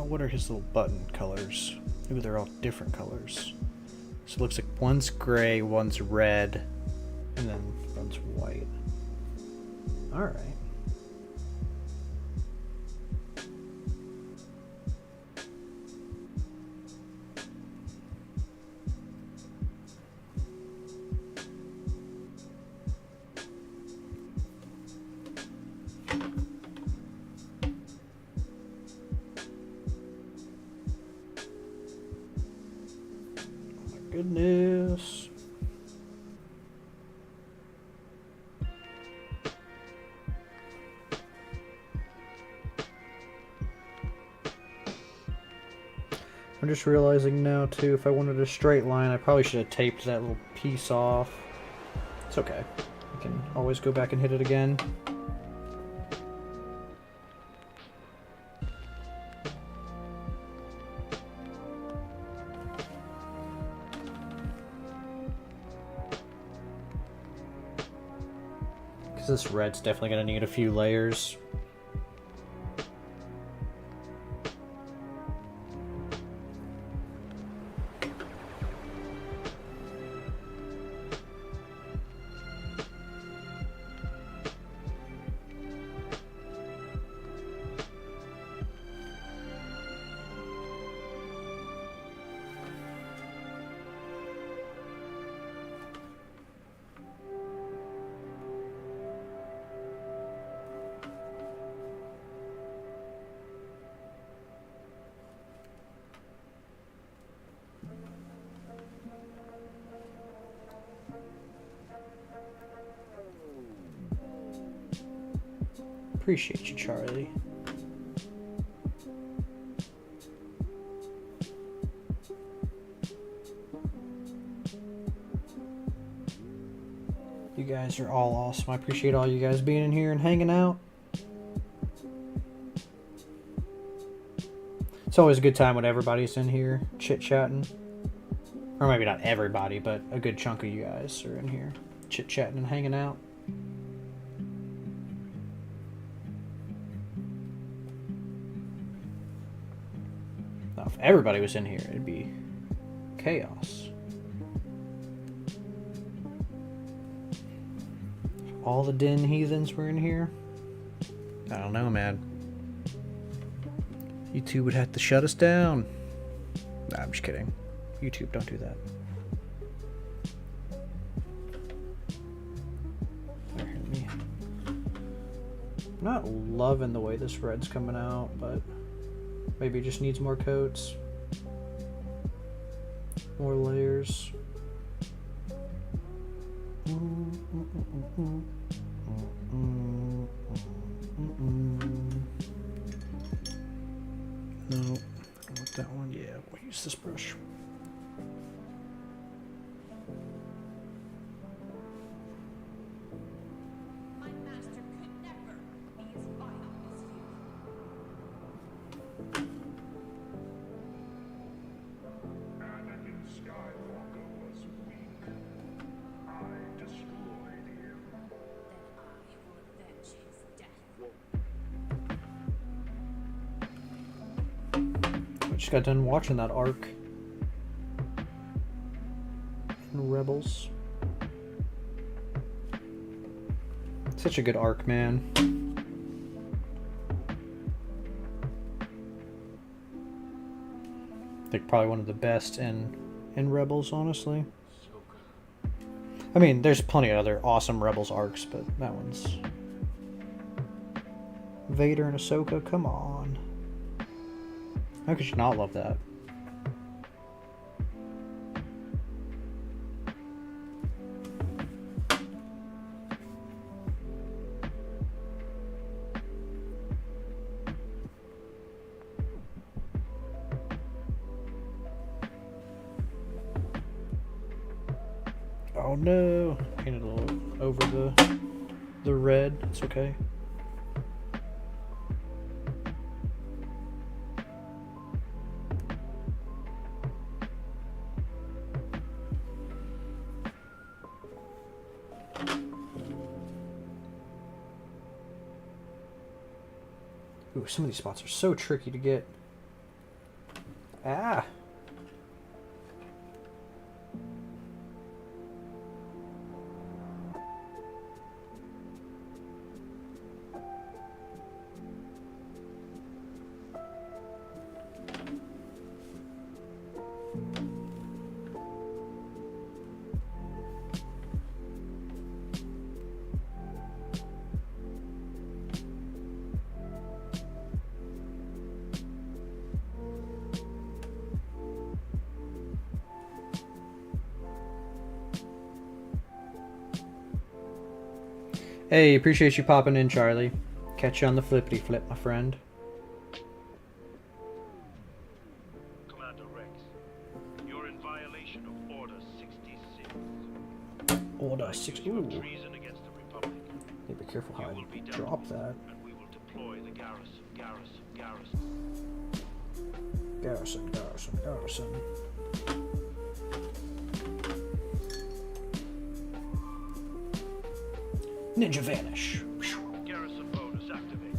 What are his little button colors? Ooh, they're all different colors. So it looks like one's gray, one's red, and then one's white. Alright. Goodness. I'm just realizing now too, if I wanted a straight line, I probably should have taped that little piece off. It's okay. I can always go back and hit it again. This red's definitely going to need a few layers. Appreciate you, Charlie. You guys are all awesome. I appreciate all you guys being in here and hanging out. It's always a good time when everybody's in here chit-chatting. Or maybe not everybody, but a good chunk of you guys are in here chit-chatting and hanging out. Now, if everybody was in here, it'd be chaos. If all the Den heathens were in here, I don't know, man. YouTube would have to shut us down. Nah, I'm just kidding. YouTube, don't do that. There, let me... I'm not loving the way this red's coming out, but maybe it just needs more coats. More layers. No, I don't want that one. Yeah, we'll use this brush. My master could never be as vile as you. Anakin Skywalker was weak. I destroyed him. Then I will avenge his death. I just got done watching that arc in Rebels. Such a good arc, man. I think probably one of the best in Rebels, honestly. I mean, there's plenty of other awesome Rebels arcs, but that one's Vader and Ahsoka, come on. How could you not love that? Oh no! Painted a little over the red. It's okay. Ooh, some of these spots are so tricky to get. Ah! Hey, appreciate you popping in, Charlie. Catch you on the flippity flip, my friend. Commander Rex, you're in violation of Order 66. Order 6. You Ooh. have treason against the Republic. Yeah, be careful how You will be I dealt drop with, that. and we will deploy the garrison. Garrison. Ninja vanish. Garrison bonus activate.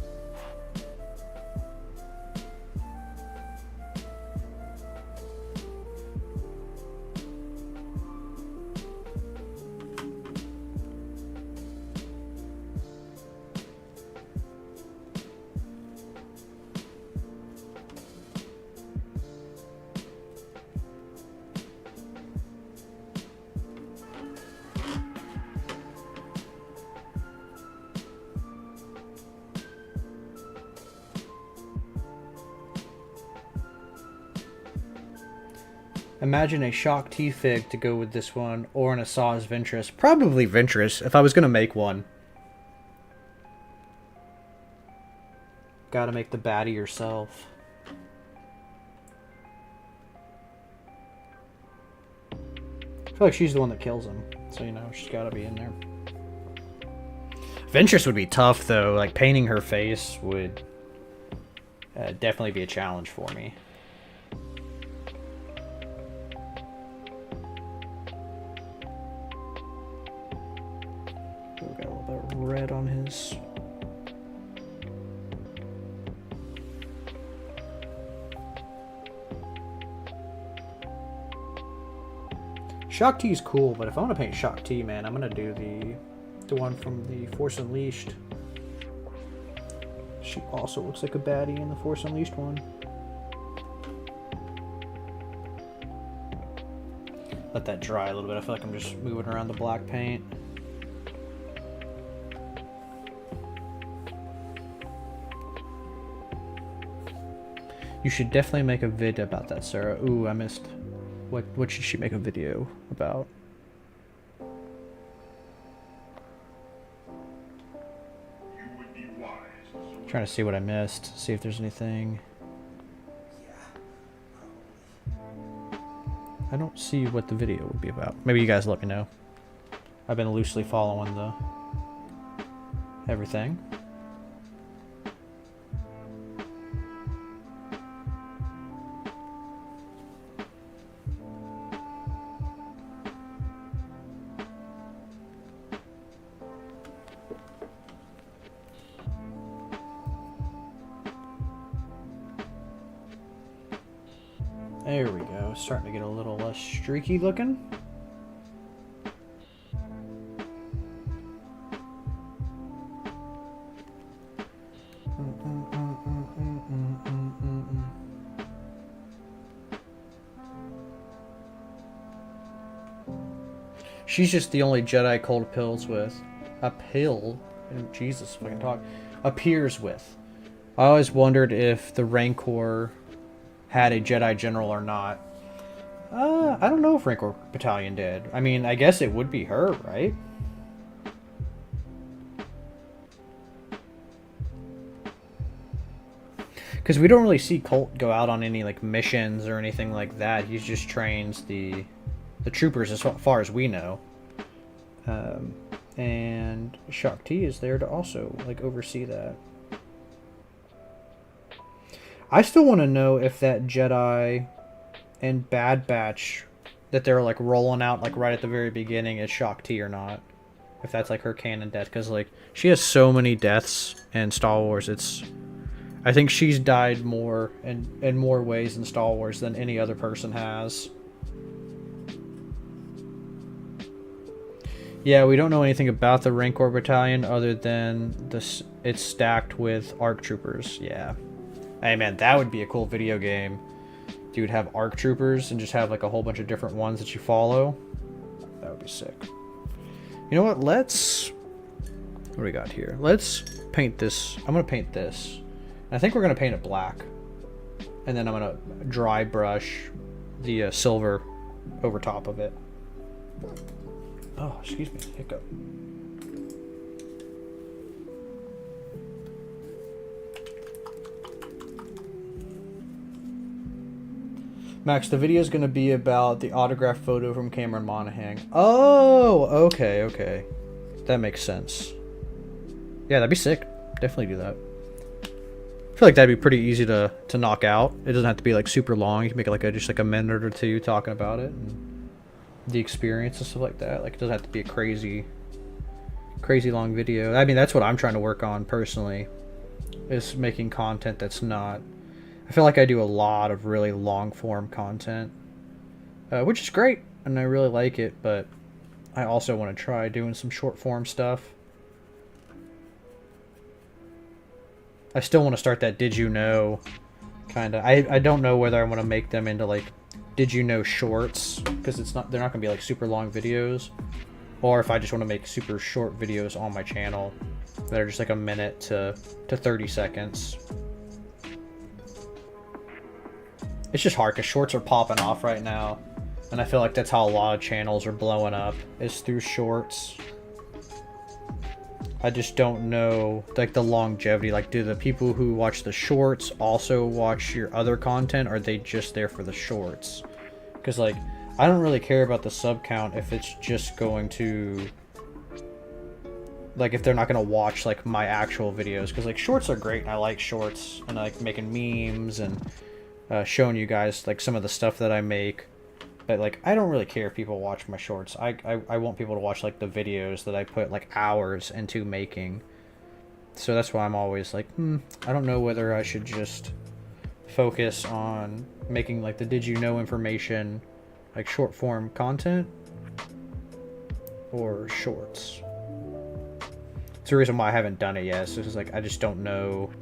Imagine a Shock T Fig to go with this one, or an Asajj Ventress. Probably Ventress, if I was going to make one. Gotta make the baddie yourself. I feel like she's the one that kills him, so you know, she's gotta be in there. Ventress would be tough, though. Like, painting her face would definitely be a challenge for me. Got a little bit of red on his. Shock T is cool, but if I want to paint Shock T, man, I'm gonna do the one from the Force Unleashed. She also looks like a baddie in the Force Unleashed one. Let that dry a little bit. I feel like I'm just moving around the black paint. You should definitely make a vid about that, Sarah. Ooh, I missed. What should she make a video about? You would be wise. Trying to see what I missed. See if there's anything. I don't see what the video would be about. Maybe you guys let me know. I've been loosely following the everything. There we go. Starting to get a little less streaky looking. She's just the only Jedi Colt appeals with. Jesus, if I can talk. Appears with. I always wondered if the Rancor had a Jedi General or not. I don't know if Rancor Battalion did. I mean, I guess it would be her, right? Because we don't really see Colt go out on any like missions or anything like that. He just trains the troopers as far as we know. And Shaak Ti is there to also like oversee that. I still want to know if that Jedi and Bad Batch that they're like rolling out like right at the very beginning is Shaak Ti or not. If that's like her canon death, because like she has so many deaths in Star Wars. I think she's died more in more ways in Star Wars than any other person has. Yeah, we don't know anything about the Rancor Battalion other than this. It's stacked with ARC troopers. Yeah. Hey man, that would be a cool video game. Dude, have ARC troopers and just have like a whole bunch of different ones that you follow. That would be sick. You know what? What do we got here? Let's paint this. I'm gonna paint this. I think we're gonna paint it black, and then I'm gonna dry brush the silver over top of it. Oh, excuse me, hiccup. Max, the video is going to be about the autograph photo from Cameron Monaghan. Oh, okay. That makes sense. Yeah, that'd be sick. Definitely do that. I feel like that'd be pretty easy to knock out. It doesn't have to be like super long. You can make it like just like a minute or two talking about it and the experience and stuff like that. Like it doesn't have to be a crazy long video. I mean, that's what I'm trying to work on personally, is making content that's not... I feel like I do a lot of really long form content, which is great, and I really like it, but I also want to try doing some short form stuff. I still want to start that Did You Know kind of... I don't know whether I want to make them into like Did You Know shorts, because they're not going to be like super long videos, or if I just want to make super short videos on my channel that are just like a minute to 30 seconds. It's just hard because shorts are popping off right now, and I feel like that's how a lot of channels are blowing up, is through shorts. I just don't know like the longevity. Like, do the people who watch the shorts also watch your other content, or are they just there for the shorts? Because like I don't really care about the sub count if it's just going to, like, if they're not going to watch like my actual videos, because like shorts are great and I like shorts, and I like making memes and showing you guys like some of the stuff that I make. But like I don't really care if people watch my shorts. I want people to watch like the videos that I put like hours into making. So that's why I'm always like, I don't know whether I should just focus on making like the Did You Know information, like short form content, or shorts. It's the reason why I haven't done it yet. So it's like I just don't know.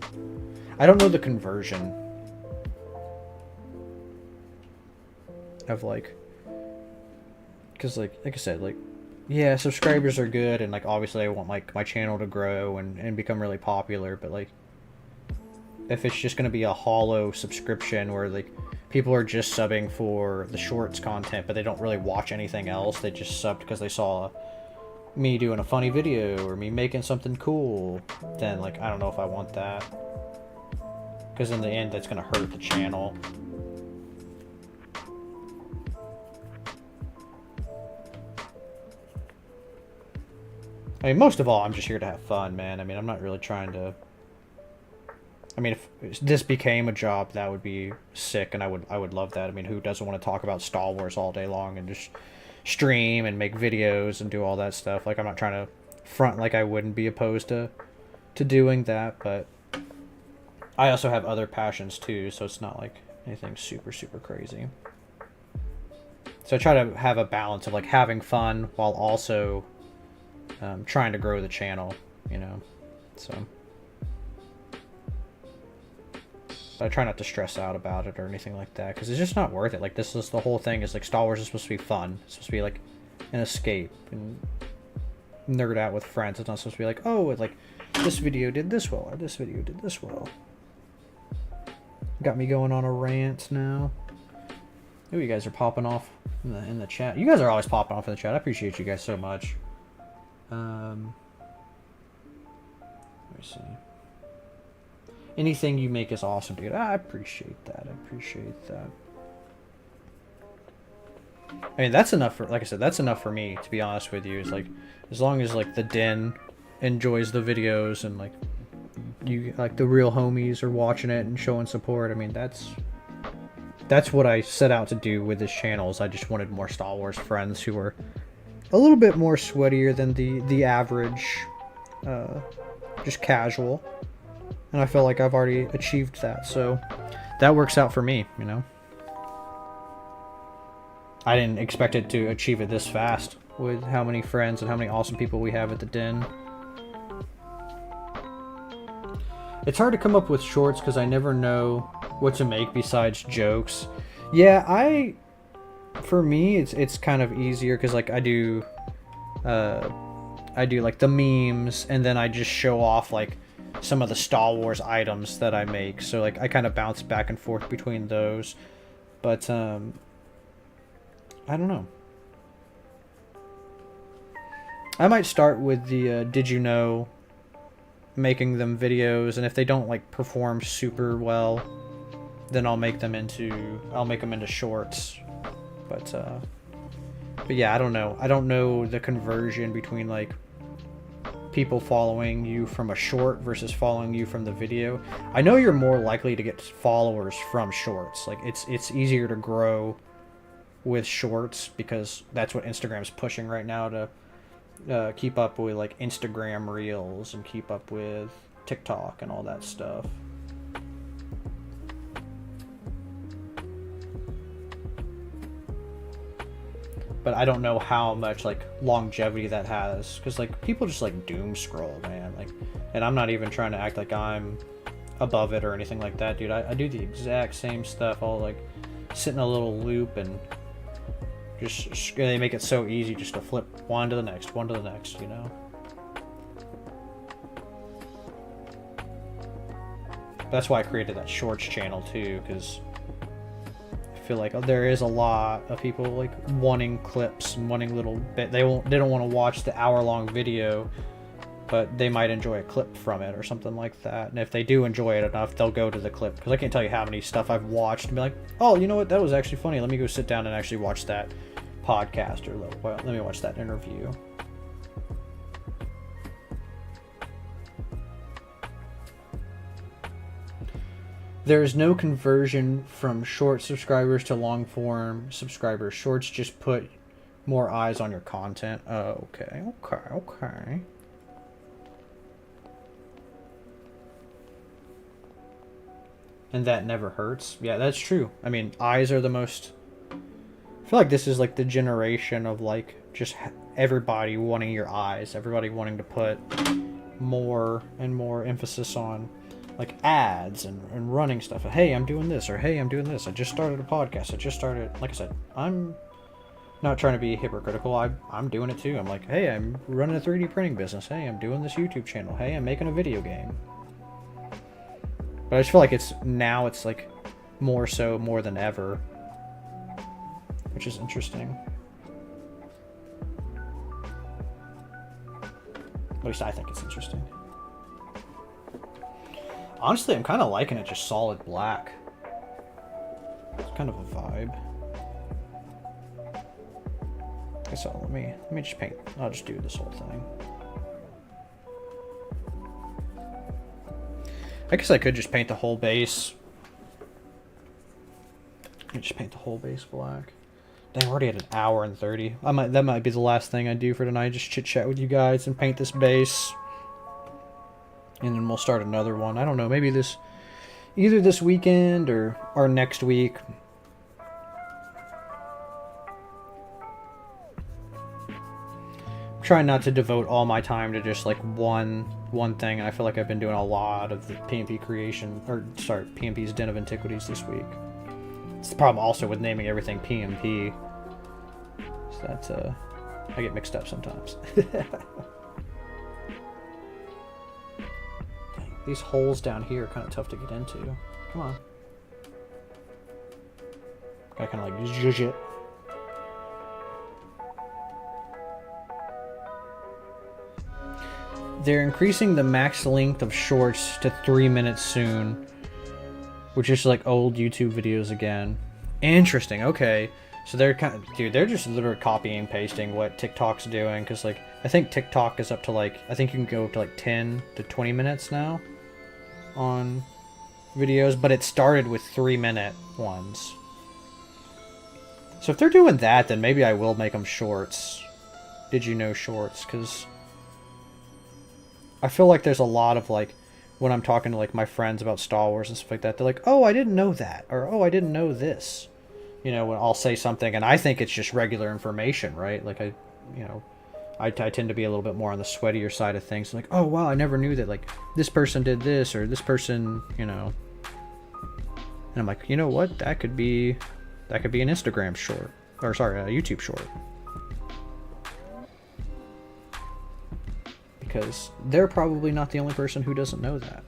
I don't know the conversion of like, because like I said, like, yeah, subscribers are good, and like obviously I want like my channel to grow and become really popular, but like if it's just gonna be a hollow subscription where like people are just subbing for the shorts content but they don't really watch anything else, they just subbed because they saw me doing a funny video or me making something cool, then like I don't know if I want that, because in the end that's gonna hurt the channel. I mean, most of all, I'm just here to have fun, man. I mean, I'm not really trying to... I mean, if this became a job, that would be sick, and I would love that. I mean, who doesn't want to talk about Star Wars all day long and just stream and make videos and do all that stuff? Like, I'm not trying to front like I wouldn't be opposed to doing that, but I also have other passions too, so it's not like anything super, super crazy. So I try to have a balance of like having fun while also trying to grow the channel, you know, so I try not to stress out about it or anything like that, because it's just not worth it. Like, this is the whole thing, is like Star Wars is supposed to be fun. It's supposed to be like an escape and nerd out with friends. It's not supposed to be like, oh, like this video did this well or this video did this well. Got me going on a rant now. Ooh, you guys are popping off in the chat. You guys are always popping off in the chat. I appreciate you guys so much. Let me see. Anything you make is awesome, dude. I appreciate that. I appreciate that. I mean, that's enough for, like I said, that's enough for me, to be honest with you. It's like, as long as like the den enjoys the videos and like you, like the real homies are watching it and showing support. I mean, that's what I set out to do with this channel. Is I just wanted more Star Wars friends who were a little bit more sweatier than the average, just casual. And I feel like I've already achieved that, so that works out for me, you know. I didn't expect it to achieve it this fast with how many friends and how many awesome people we have at the den. It's hard to come up with shorts because I never know what to make besides jokes. Yeah, for me it's kind of easier because like I do like the memes, and then I just show off like some of the Star Wars items that I make. So like I kind of bounce back and forth between those. But I don't know. I might start with the did you know, making them videos, and if they don't like perform super well, then I'll make them into shorts. But yeah, I don't know. I don't know the conversion between like people following you from a short versus following you from the video. I know you're more likely to get followers from shorts. Like it's easier to grow with shorts because that's what Instagram's pushing right now to keep up with like Instagram Reels and keep up with TikTok and all that stuff. But I don't know how much like longevity that has, because like people just like doom scroll, man. Like, and I'm not even trying to act like I'm above it or anything like that, dude. I do the exact same stuff. I'll like sit in a little loop and just they make it so easy just to flip one to the next, you know. That's why I created that shorts channel too, because I feel like there is a lot of people like wanting clips and wanting little bit. They don't want to watch the hour-long video, but they might enjoy a clip from it or something like that. And if they do enjoy it enough, they'll go to the clip. Because I can't tell you how many stuff I've watched and be like, oh, you know what, that was actually funny. Let me go sit down and actually watch that podcast, or well, let me watch that interview. There is no conversion from short subscribers to long form subscribers. Shorts just put more eyes on your content. Oh, okay. And that never hurts. Yeah, that's true. I mean, eyes are the most... I feel like this is like the generation of like just everybody wanting your eyes. Everybody wanting to put more and more emphasis on like ads and running stuff. Hey, I'm doing this, or hey, I'm doing this. I just started a podcast. Like I said, I'm not trying to be hypocritical. I'm doing it too. I'm like, hey, I'm running a 3D printing business. Hey, I'm doing this YouTube channel. Hey, I'm making a video game. But I just feel like it's like more than ever, which is interesting. At least I think it's interesting. Honestly, I'm kind of liking it just solid black. It's kind of a vibe. Okay, so let me just paint. I'll just do this whole thing. I guess I could just paint the whole base. Let me just paint the whole base black. Dang, we're already at an hour and 30. That might be the last thing I do for tonight. Just chit chat with you guys and paint this base. And then we'll start another one. I don't know, maybe either this weekend or next week. I'm trying not to devote all my time to just like one thing, and I feel like I've been doing a lot of the PMP creation, PMP's Den of Antiquities this week. It's the problem also with naming everything PMP. So that's I get mixed up sometimes. These holes down here are kind of tough to get into. Come on. Gotta kind of like zhuzh it. They're increasing the max length of shorts to 3 minutes soon, which is like old YouTube videos again. Interesting. Okay, so they're kind of, dude, they're just literally copying and pasting what TikTok's doing, because like I think TikTok is up to like, I think you can go up to like 10 to 20 minutes now on videos, but it started with 3-minute ones. So if they're doing that, then maybe I will make them shorts. Did you know shorts? Because I feel like there's a lot of like, when I'm talking to like my friends about Star Wars and stuff like that, they're like, oh, I didn't know that, or oh, I didn't know this. You know, when I'll say something and I think it's just regular information, right? Like I tend to be a little bit more on the sweatier side of things. Like, oh wow, I never knew that like this person did this, or this person, you know. And I'm like, you know what? That could be an Instagram short, or sorry, a YouTube short. Because they're probably not the only person who doesn't know that.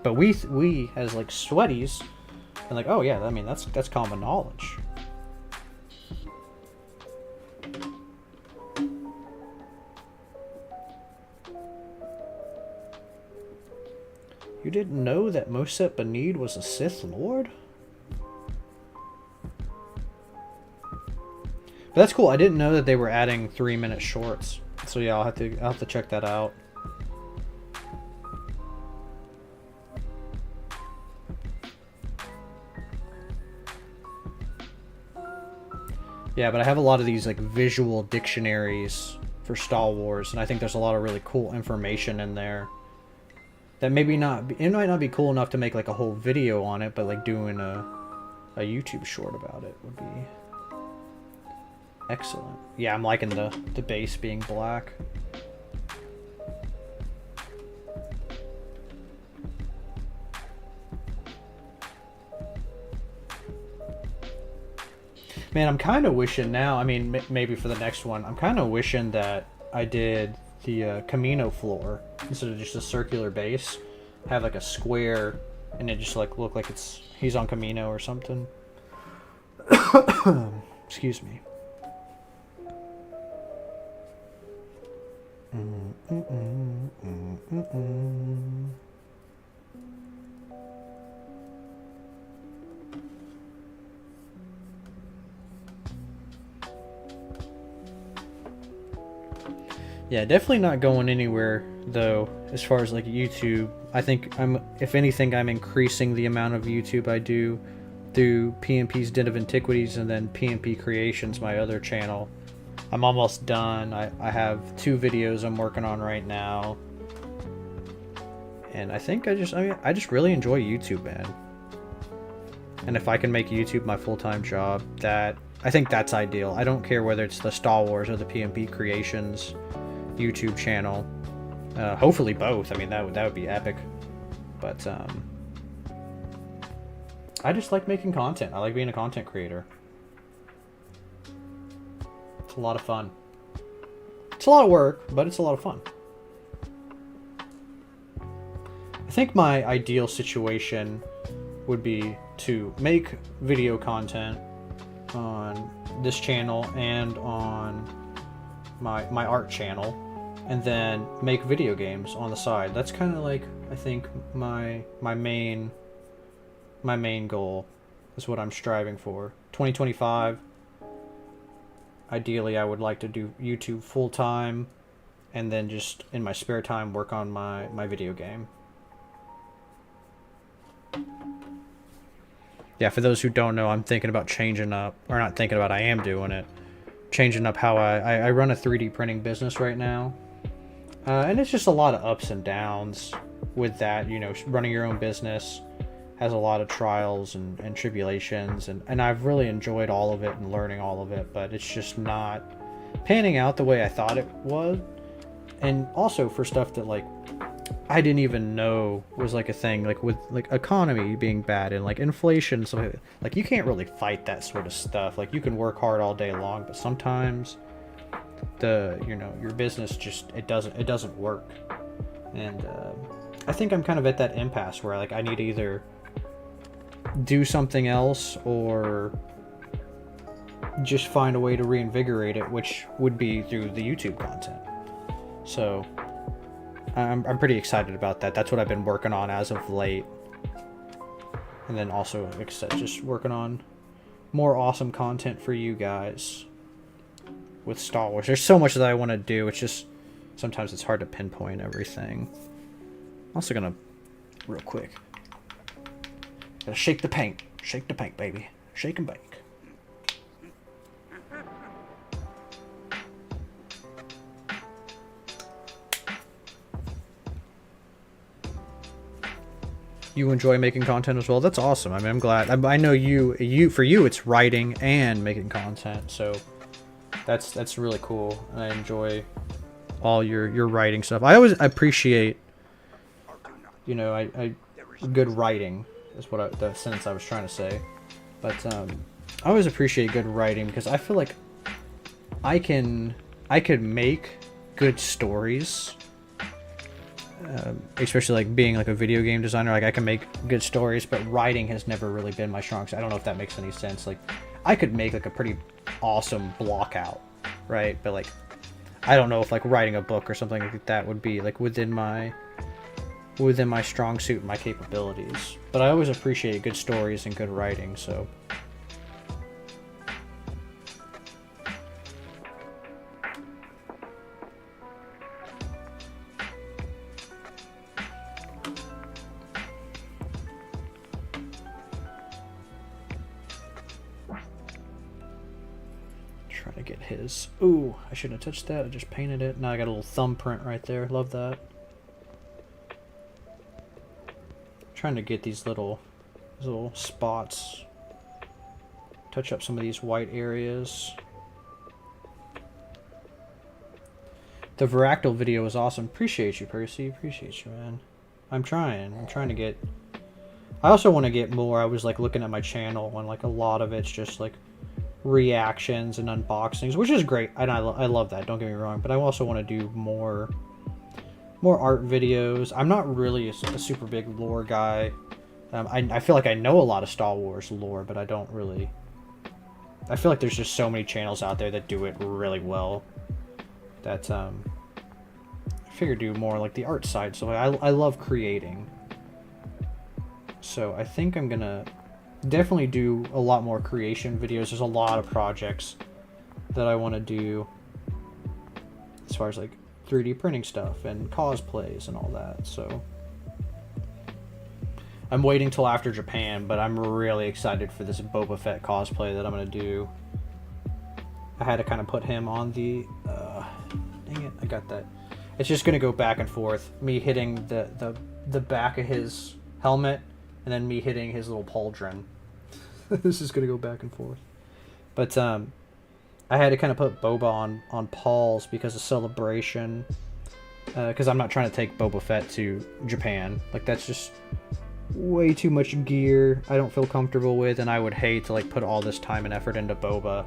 But we as like sweaties, and like, oh yeah, I mean that's common knowledge. You didn't know that Moset Benid was a Sith Lord? But that's cool. I didn't know that they were adding 3-minute shorts. So yeah, I'll have to check that out. Yeah, but I have a lot of these like visual dictionaries for Star Wars, and I think there's a lot of really cool information in there. That maybe not, it might not be cool enough to make like a whole video on it, but like doing a YouTube short about it would be excellent. Yeah, I'm liking the base being black. Man, I'm kind of wishing now, I mean, maybe for the next one, I'm kind of wishing that I did the Camino floor instead of just a circular base. Have like a square, and it just like look like he's on Camino or something. Excuse me. Yeah, definitely not going anywhere though as far as like YouTube. I think if anything, I'm increasing the amount of YouTube I do through PMP's Den of Antiquities and then PMP Creations, my other channel. I'm almost done. I have 2 videos I'm working on right now. And I think I just really enjoy YouTube, man. And if I can make YouTube my full-time job, I think that's ideal. I don't care whether it's the Star Wars or the PMP Creations YouTube channel. Hopefully both. I mean, that would be epic. But I just like making content. I like being a content creator. It's a lot of fun. It's a lot of work, but it's a lot of fun. I think my ideal situation would be to make video content on this channel and on my art channel, and then make video games on the side. That's kind of like, I think my main goal is what I'm striving for. 2025, ideally I would like to do YouTube full time, and then just in my spare time work on my video game. Yeah, for those who don't know, I'm thinking about changing up, or not thinking about, I am doing it, changing up how I run a 3D printing business right now. And it's just a lot of ups and downs with that. You know, running your own business has a lot of trials and tribulations, and I've really enjoyed all of it and learning all of it, but it's just not panning out the way I thought it would. And also for stuff that like I didn't even know was like a thing, like with like economy being bad and like inflation, so like you can't really fight that sort of stuff. Like you can work hard all day long, but sometimes your business just it doesn't work. And I think I'm kind of at that impasse where like I need to either do something else or just find a way to reinvigorate it, which would be through the YouTube content. So I'm pretty excited about that. That's what I've been working on as of late. And then also, like I said, just working on more awesome content for you guys with Star Wars. There's so much that I want to do. It's just sometimes it's hard to pinpoint everything. I'm also gonna, real quick, gotta shake the paint. Shake the paint, baby. Shake and bake. You enjoy making content as well. That's awesome. I mean, I'm glad. I know for you it's writing and making content, so that's really cool. I enjoy all your writing stuff. I always appreciate, you know, I good writing is what the sentence I was trying to say. But I always appreciate good writing because I feel like I could make good stories. Especially like being like a video game designer, like I can make good stories, but writing has never really been my strong suit. I don't know if that makes any sense. Like I could make like a pretty awesome block out, right? But like I don't know if like writing a book or something like that would be like within my strong suit and my capabilities. But I always appreciate good stories and good writing, so trying to get his. Ooh, I shouldn't have touched that. I just painted it. Now I got a little thumbprint right there. Love that. Trying to get these little spots. Touch up some of these white areas. The Varactyl video was awesome. Appreciate you, Percy. Appreciate you, man. I'm trying to get. I also want to get more. I was like looking at my channel and like a lot of it's just like reactions and unboxings, which is great. And I love that. Don't get me wrong. But I also want to do more art videos. I'm not really a super big lore guy. I feel like I know a lot of Star Wars lore, but I don't really. I feel like there's just so many channels out there that do it really well. That I figure do more like the art side. So I love creating. So I think I'm gonna definitely do a lot more creation videos. There's a lot of projects that I want to do as far as like 3D printing stuff and cosplays and all that. So I'm waiting till after Japan, but I'm really excited for this Boba Fett cosplay that I'm gonna do. I had to kind of put him on the dang it, I got that. It's just gonna go back and forth, me hitting the back of his helmet and then me hitting his little pauldron. This is gonna go back and forth. But I had to kind of put Boba on Paul's because of Celebration. Because I'm not trying to take Boba Fett to Japan. Like that's just way too much gear I don't feel comfortable with, and I would hate to like put all this time and effort into Boba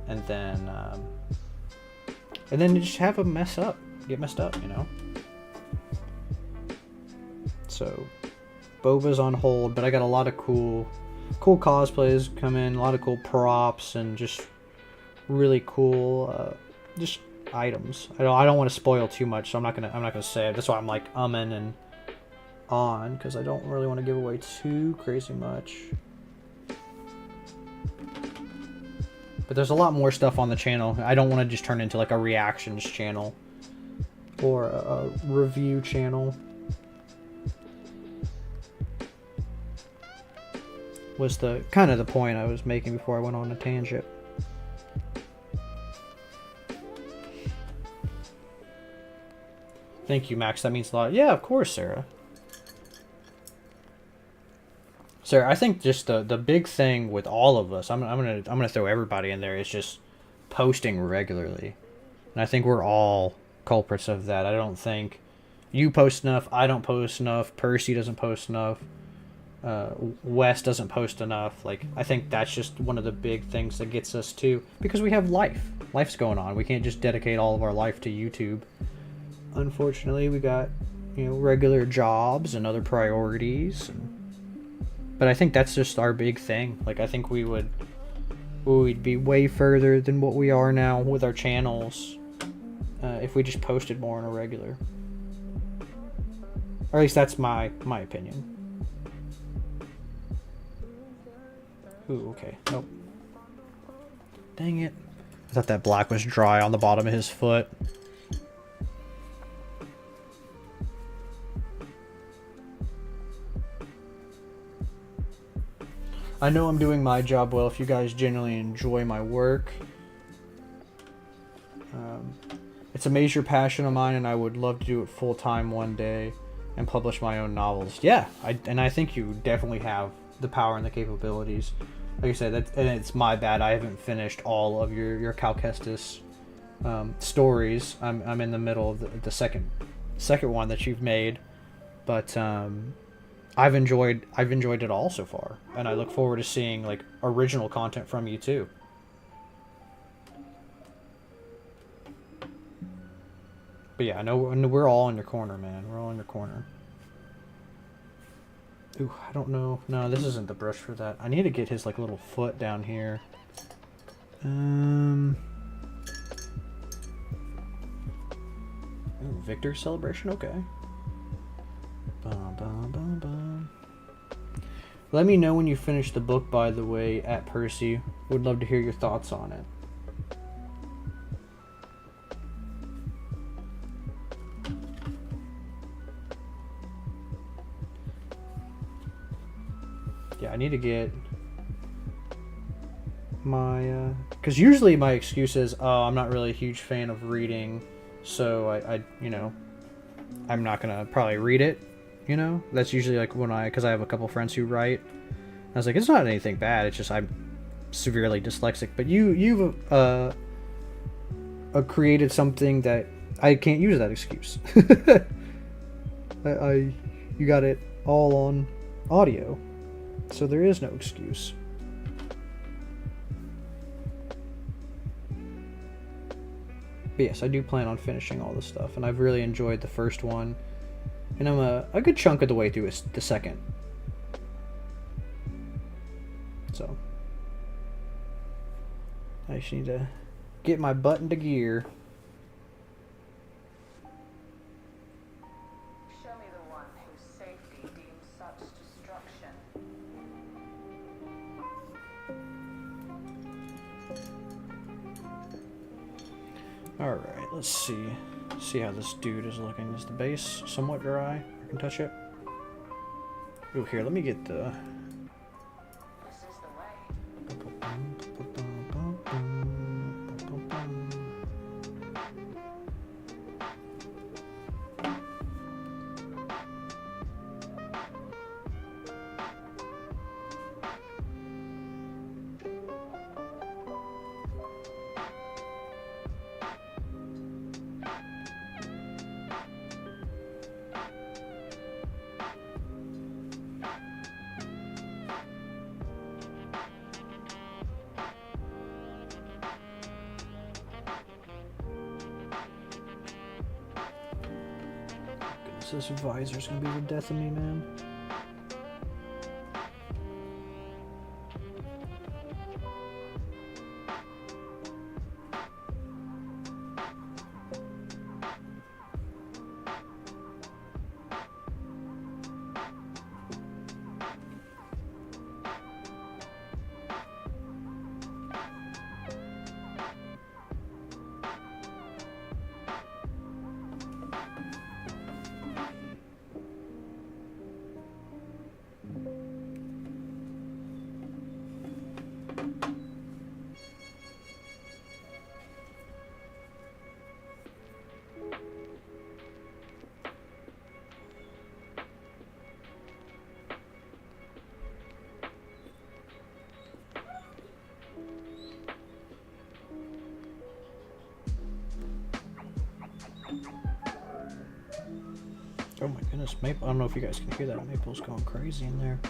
and then just have him get messed up, you know. So Boba's on hold, but I got a lot of cool cosplays come in, a lot of cool props, and just really cool just items. I don't want to spoil too much, so I'm not gonna say it. That's why I'm like umming and on, because I don't really want to give away too crazy much. But there's a lot more stuff on the channel. I don't want to just turn into like a reactions channel or a review channel. Was the kind of the point I was making before I went on a tangent. Thank you, Max. That means a lot. Yeah, of course, Sarah. Sarah, I think just the big thing with all of us, I'm gonna throw everybody in there, is just posting regularly, and I think we're all culprits of that. I don't think you post enough. I don't post enough. Percy doesn't post enough. Wes doesn't post enough. Like, I think that's just one of the big things that gets us too, because we have life's going on. We can't just dedicate all of our life to YouTube. Unfortunately, we got, you know, regular jobs and other priorities, but I think that's just our big thing. Like, I think we would we'd be way further than what we are now with our channels if we just posted more on a regular. Or at least that's my opinion. Ooh, okay. Nope. Dang it. I thought that black was dry on the bottom of his foot. I know I'm doing my job well if you guys genuinely enjoy my work. It's a major passion of mine, and I would love to do it full-time one day and publish my own novels. Yeah, I think you definitely have the power and the capabilities. Like I said, and it's my bad. I haven't finished all of your Cal Kestis stories. I'm in the middle of the second one that you've made, but I've enjoyed it all so far, and I look forward to seeing like original content from you too. But yeah, I know we're all in your corner, man. We're all in your corner. Ooh, I don't know. No, this isn't the brush for that. I need to get his like little foot down here. Ooh, Victor celebration. Okay. Bum, bum, bum, bum. Let me know when you finish the book, by the way, at Percy. Would love to hear your thoughts on it. Yeah, I need to get my because usually my excuse is, oh, I'm not really a huge fan of reading, so I you know, I'm not gonna probably read it, you know. That's usually like when because I have a couple friends who write. I was like, it's not anything bad, it's just I'm severely dyslexic. But you've created something that I can't use that excuse. You got it all on audio, so there is no excuse. But yes, I do plan on finishing all this stuff, and I've really enjoyed the first one, and I'm a good chunk of the way through the second. So I just need to get my butt into gear. Show me the one whose safety deems such destruction. Alright, let's see how this dude is looking. Is the base somewhat dry? I can touch it. Ooh, here, let me get the... This is the way. This visor's gonna be the death of me, man. Oh my goodness, Maple. I don't know if you guys can hear that. Maple's going crazy in there.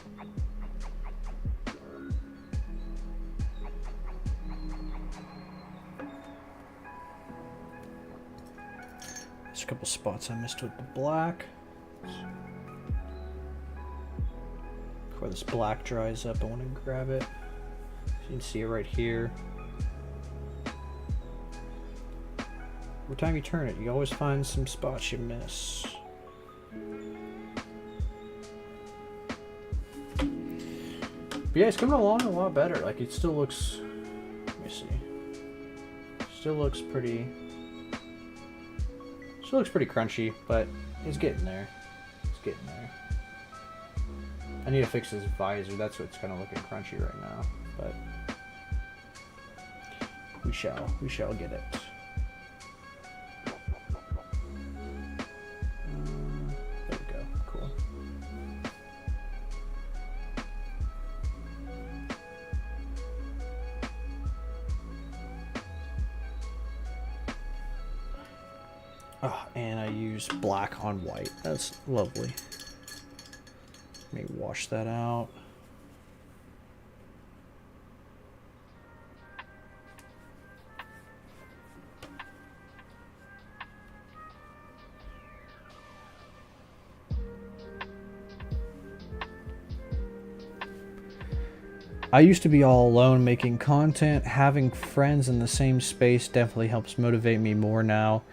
There's a couple spots I missed with the black. Before this black dries up, I want to grab it. You can see it right here. Every time you turn it, you always find some spots you miss. But yeah, it's coming along a lot better. Like, it still looks... Let me see. Still looks pretty crunchy, but it's getting there. It's getting there. I need to fix this visor. That's what's kind of looking crunchy right now. But we shall get it. There we go. Cool. Oh, and I use black on white. That's lovely. Let me wash that out. I used to be all alone making content. Having friends in the same space definitely helps motivate me more now.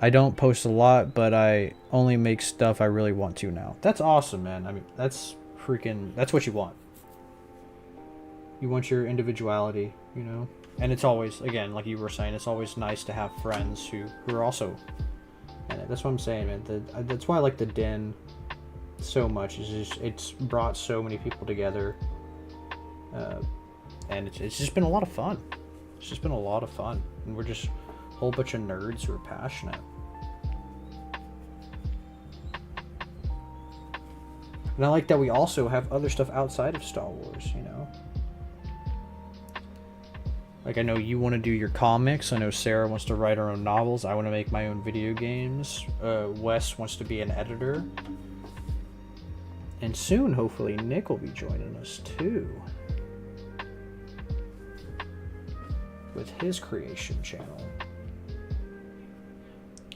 I don't post a lot, but I only make stuff I really want to now. That's awesome, man. I mean, that's what you want. You want your individuality, you know? And it's always, again, like you were saying, it's always nice to have friends who are also in it. That's what I'm saying, man. That's why I like the Den so much. It's brought so many people together. And it's just been a lot of fun. It's just been a lot of fun. And we're just a whole bunch of nerds who are passionate. And I like that we also have other stuff outside of Star Wars, you know? Like, I know you want to do your comics. I know Sarah wants to write her own novels. I want to make my own video games. Wes wants to be an editor. And soon, hopefully, Nick will be joining us, too. With his creation channel.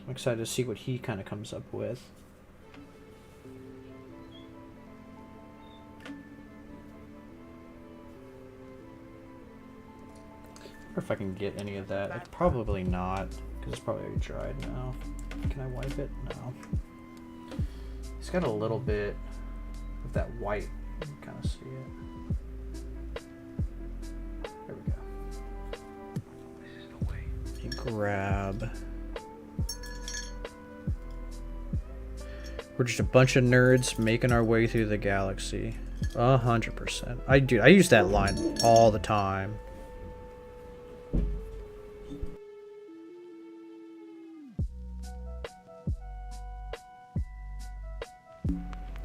I'm excited to see what he kind of comes up with. I wonder if I can get any of that. Like, probably not, because it's probably already dried now. Can I wipe it? No. It's got a little bit of that white. You can kind of see it. There we go. You grab. We're just a bunch of nerds making our way through the galaxy. 100%. I use that line all the time.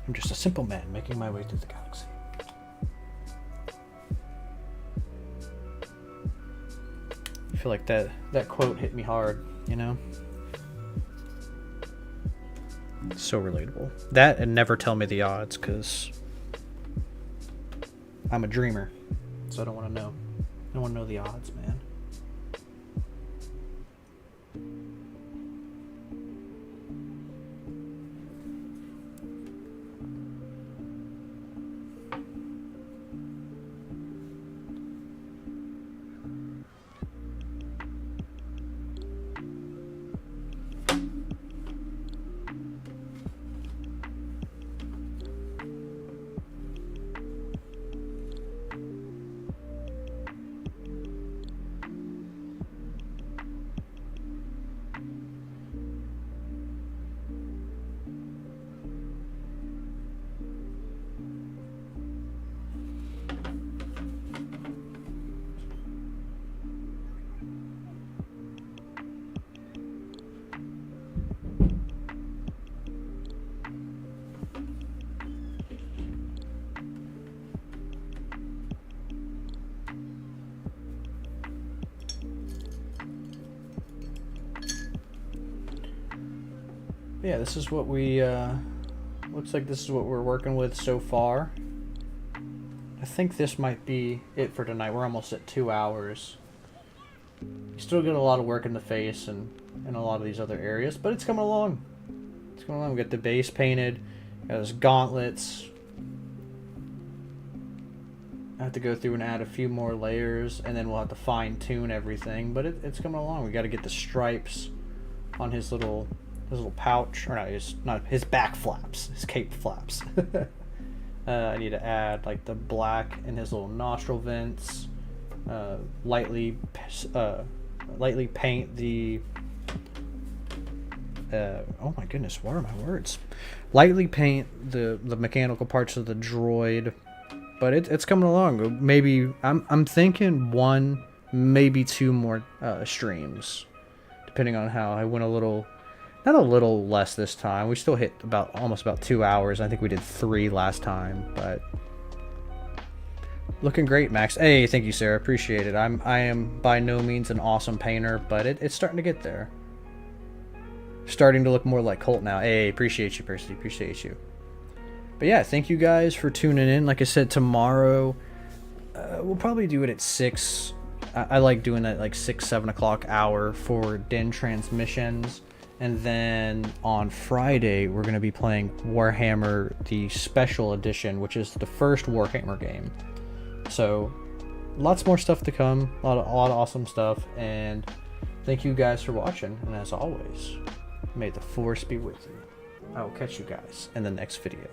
I'm just a simple man making my way through the galaxy. I feel like that quote hit me hard, you know? So relatable. That and never tell me the odds, because I'm a dreamer, so I don't want to know. I don't want to know the odds, man. Yeah, this is what we, looks like this is what we're working with so far. I think this might be it for tonight. We're almost at 2 hours. You still get a lot of work in the face and a lot of these other areas, but it's coming along. It's coming along. We got the base painted, got those gauntlets. I have to go through and add a few more layers, and then we'll have to fine tune everything. But it's coming along. We got to get the stripes on his little pouch, or not his back flaps, his cape flaps. I need to add like the black in his little nostril vents. Lightly paint the. Oh my goodness, what are my words? Lightly paint the mechanical parts of the droid, but it's coming along. Maybe I'm thinking one, maybe two more streams, depending on how I went a little. Not a little less this time. We still hit almost about 2 hours. I think we did 3 last time, but looking great, Max. Hey, thank you, Sarah. Appreciate it. I am by no means an awesome painter, but it's starting to get there. Starting to look more like Colt now. Hey, appreciate you, Percy. Appreciate you. But yeah, thank you guys for tuning in. Like I said, tomorrow we'll probably do it at 6. I like doing that like 6-7 o'clock hour for Den transmissions. And then on Friday, we're going to be playing Warhammer, the Special Edition, which is the first Warhammer game. So, lots more stuff to come. A lot of awesome stuff. And thank you guys for watching. And as always, may the Force be with you. I will catch you guys in the next video.